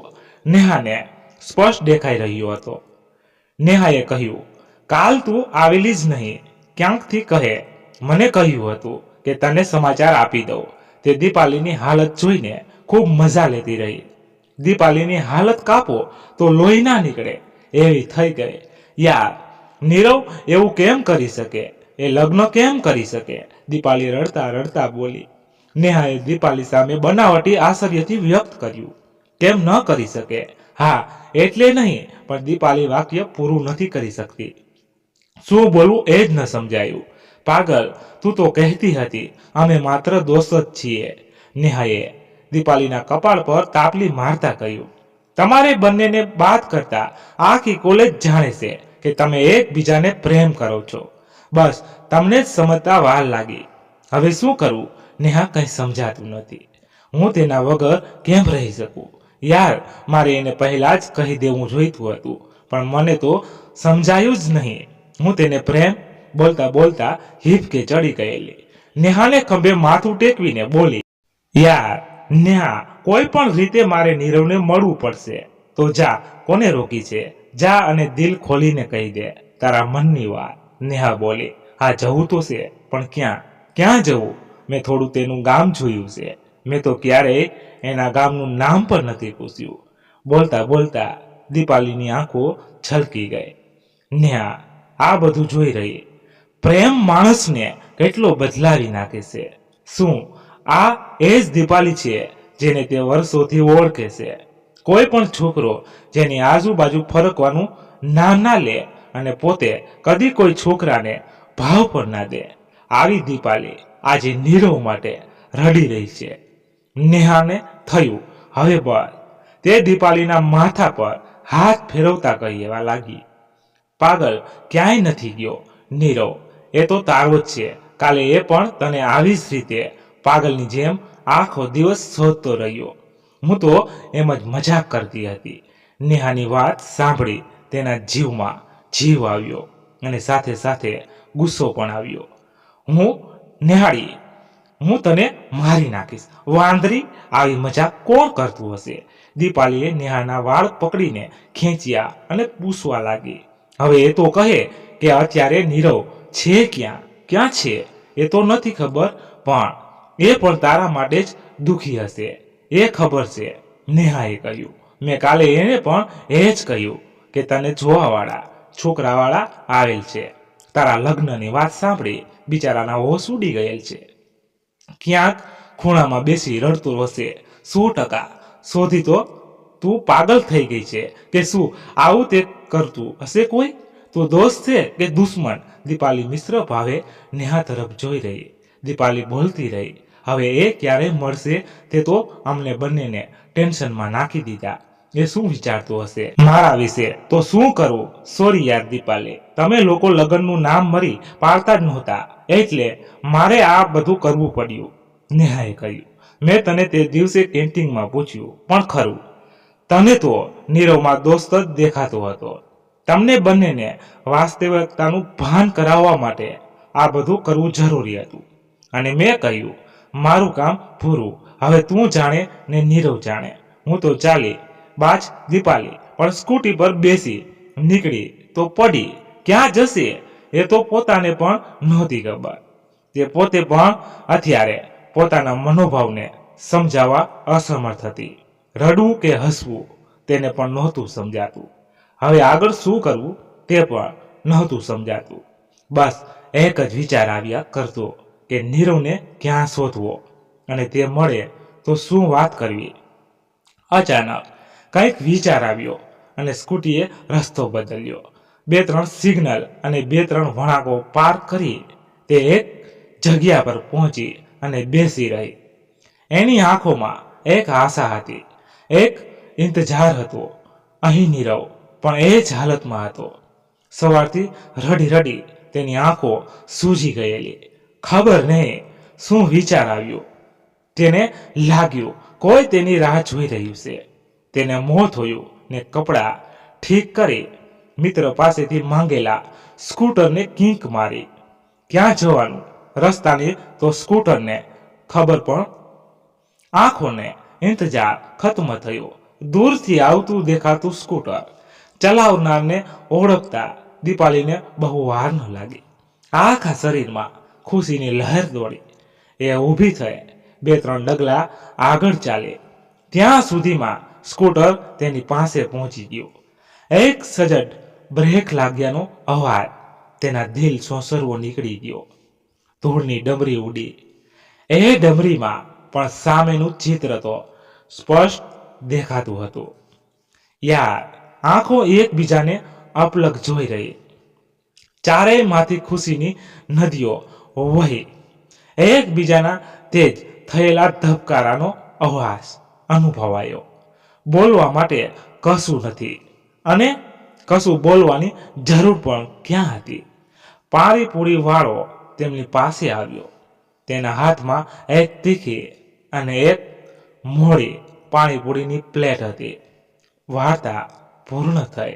નેહાને સ્પષ્ટ દેખાઈ રહ્યો હતો. નેહાએ કહ્યું, કાલ તું આવેલી જ નહીં, ક્યાંકથી કહે. મને કહ્યું હતું કે તને સમાચાર આપી દઉં. તે દીપાલીની હાલત જોઈને ખૂબ મજા લેતી રહી. દીપાલીની હાલત કાપો તો લોહી ના નીકળે એવી થઈ ગઈ. યાર, નીરવ એવું કેમ કરી શકે? એ લગ્ન કેમ કરી શકે? દીપાલી રડતા બોલી. નેહાએ દીપાલી સામે બનાવટી આશ્ચર્યથી વ્યક્ત કર્યું. કેમ ન કરી શકે? હા એટલે નહીં, પણ દીપાલી વાક્ય પૂરું નથી કરી શકતી. શું બોલવું એ જ ન સમજાયું. પાગલ, તું તો કહેતી હતી અમે માત્ર દોસ્ત જ છીએ. નેહાએ દીપાલીના કપાળ પર તાપલી મારતા કહ્યું. તમારે બંનેને વાત કરતા આખી કોલેજ જાણે છે કે તમે એકબીજાને પ્રેમ કરો છો. બસ તમને જ સમજતા વાર લાગી. હવે શું કરવું? નેહા કંઈ સમજાતું નથી. હું તેના વગર કેમ રહી શકું? યાર, મારે એને પહેલા જ કહી દેવું જોઈતું હતું, પણ મને તો સમજાયું જ નહીં. હું તેને પ્રેમ બોલતા હિપકે ચડી ગયેલી. નેહાને ખંભે માથું ટેકવીને બોલી. યાર નેહા, કોઈ પણ રીતે મારે નીરવને મળવું પડશે. તો જા, કોને રોકી છે? જા અને દિલ ખોલીને કહી દે તારા મનની વાત. નેહા બોલી. હા જવું તો છે, પણ ક્યાં જવું? મેં થોડું તેનું ગામ જોયું છે. મેં તો ક્યારેય એના ગામનું નામ પણ નથી પૂછ્યું. બોલતા દીપાલીની આંખો છલકી ગઈ. નેહા આ બધું જોઈ રહી. પ્રેમ માણસને કેટલો બદલાવી નાખે છે. શું આ એ જ દીપાલી છે જેને તે વર્ષોથી ઓળખે છે? કોઈ પણ છોકરો જેની આજુબાજુ ફરકવાનું નામ ના લે અને પોતે કદી કોઈ છોકરાને ભાવ પણ ના દે, આવી દીપાલી આજે નીરવ માટે રડી રહી છે. નેહાને થયું હવે બસ. તે દીપાલીના માથા પર હાથ ફેરવતા કહેવા લાગી, પાગલ ક્યાંય નથી ગયો નીરવ, એ તો તારો જ છે. કાલે એ પણ તને આવી જ રીતે પાગલની જેમ આખો દિવસ શોધતો રહ્યો. હું તો એમ જ મજાક કરતી હતી. નેહાની વાત સાંભળી તેના જીવમાં જીવ આવ્યો અને સાથે સાથે ગુસ્સો પણ આવ્યો. નેહાળી, હું તને મારી નાખીશ. વાંદરી, આવી મજાક કોણ કરતું હશે? દીપાલીએ નેહાના વાળ પકડીને ખેંચ્યા અને પૂછવા લાગી, હવે એ તો કહે કે અત્યારે નીરવ છે ક્યાં છે એ તો નથી ખબર, પણ એ પણ તારા માટે જ દુઃખી હશે, એ ખબર છે. નેહાએ કહ્યું, મેં કાલે એને પણ એ જ કહ્યું કે તને જોવાવાળા છોકરાવાળા આવેલ છે. તારા લગ્નની વાત સાંભળી બિચારાના હોશ ઉડી ગયેલ છે. ક્યાંક ખૂણામાં બેસી રડતો હશે. 100% શોધી તો તું પાગલ થઈ ગઈ છે કે શું? આવું તે કરતું હશે કોઈ? તું દોસ્ત છે કે દુશ્મન? દીપાલી મિશ્ર ભાવે નેહા તરફ જોઈ રહી. દીપાલી બોલતી રહી, હવે એ ક્યારે મળશે તે તો અમને બંનેને ટેન્શનમાં નાખી દીધા. એ શું વિચારતો હશે મારા વિશે? તો શું કરવું? સોરી યાર દીપાલી, તમે લોકો લગ્નનું નામ મરી પાડતા જ નહોતા એટલે મારે આ બધું કરવું પડ્યું. નેહાએ કહ્યું, મેં તને તે દિવસે કેન્ટીનમાં પૂછ્યું પણ ખરું, તને તો નીરવમાં દોસ્ત જ દેખાતો હતો. તમને બંનેને વાસ્તવિકતાનું ભાન કરાવવા માટે આ બધું કરવું જરૂરી હતું અને મેં કહ્યું મારું કામ પૂરું. હવે તું જાણે ને નીરવ જાણે. હું તો ચાલી બાજ દીપાલી પણ સ્કૂટી પર બેસી નીકળી તો પડી. ક્યાં જશે એ તો પોતાને પણ નહોતી ખબર. તે પોતે પણ અત્યારે પોતાના મનોભાવને સમજાવવા અસમર્થ હતી. રડવું કે હસવું તેને પણ નહોતું સમજાતું. હવે આગળ શું કરવું તે પણ નહોતું સમજાતું. બસ એક જ વિચાર આવ્યા કરતો કે નીરવને ક્યાં શોધવો અને તે મળે તો શું વાત કરવી. અચાનક કંઈક વિચાર આવ્યો અને સ્કૂટીએ રસ્તો બદલ્યો. 2-3 સિગ્નલ અને 2-3 વળાંકો પાર કરી તે એક જગ્યા પર પહોંચી અને બેસી રહી. એની આંખોમાં એક આશા હતી, એક ઇંતજાર હતો. અહીં નીરવ પણ એ જ હાલતમાં હતો. સવારથી રડી રડી તેની આંખો સૂજી ગયેલી. ખબર નહીં શું વિચાર આવ્યો. તેને લાગ્યું કોઈ તેની રાહ જોઈ રહ્યું છે. તેને મોં ધોયું ને કપડાં ઠીક કરી મિત્ર પાસેથી માંગેલા સ્કૂટરને કિંક મારી. ક્યાં જવાનું રસ્તાની તો સ્કૂટરને ખબર પણ આંખોને ઇંતજાર ખત્મ થયો. દૂરથી આવતું દેખાતું સ્કૂટર ચલાવનારને ઓળખતા દીપાલીને બહુ વાર ન લાગી. આખા શરીરમાં ખુશીની લહેર દોડી. એ ઊભી થઈ 2-3 ડગલા આગળ ચાલે ત્યાં સુધીમાં સ્કૂટર તેની પાસે પહોંચી ગયું. એક સજડ બ્રેક લાગ્યાનો અવાજ તેના દિલ સોંસરવો નીકળી ગયો. ધૂળની ડમરી ઉડી. એ ડમરીમાં પણ સામેનું ચિત્ર તો સ્પષ્ટ દેખાતું હતું. યાર, આંખો એકબીજાને અપલક જોઈ રહી. ચારેયમાંથી ખુશીની નદીઓ વહી. એકબીજાના તેજ થયેલા ધબકારાનો અવાજ અનુભવાયો. બોલવા માટે કશું નથી અને કશું બોલવાની જરૂર પણ ક્યાં હતી. પાણીપુરી વાળો તેમની પાસે આવ્યો. તેના હાથમાં એક તીખી અને એક મોડી પાણીપુરીની પ્લેટ હતી. વાર્તા પૂર્ણ થઈ.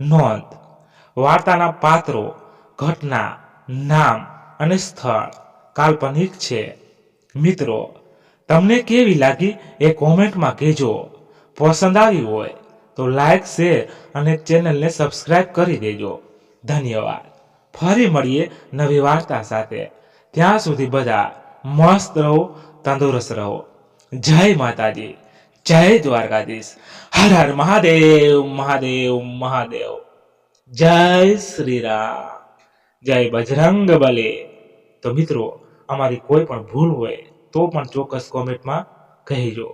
નોંધ: વાર્તાના પાત્રો, ઘટના, નામ અને સ્થળ કાલ્પનિક છે. મિત્રો, તમને કેવી લાગી એ કોમેન્ટમાં કહેજો. પસંદ આવી હોય તો લાઈક, શેર અને ચેનલને સબસ્ક્રાઇબ કરી દેજો. ધન્યવાદ. ફરી મળીએ નવી વાર્તા સાથે. ત્યાં સુધી બધા મસ્ત રહો, તંદુરસ્ત રહો. જય માતાજી, જય દ્વારકાધીશ. હર હર મહાદેવ, મહાદેવ, મહાદેવ. જય શ્રી રામ, જય બજરંગ બલી. તો મિત્રો, અમારી કોઈ પણ ભૂલ હોય તો પણ ચોક્કસ કોમેન્ટમાં કહેજો.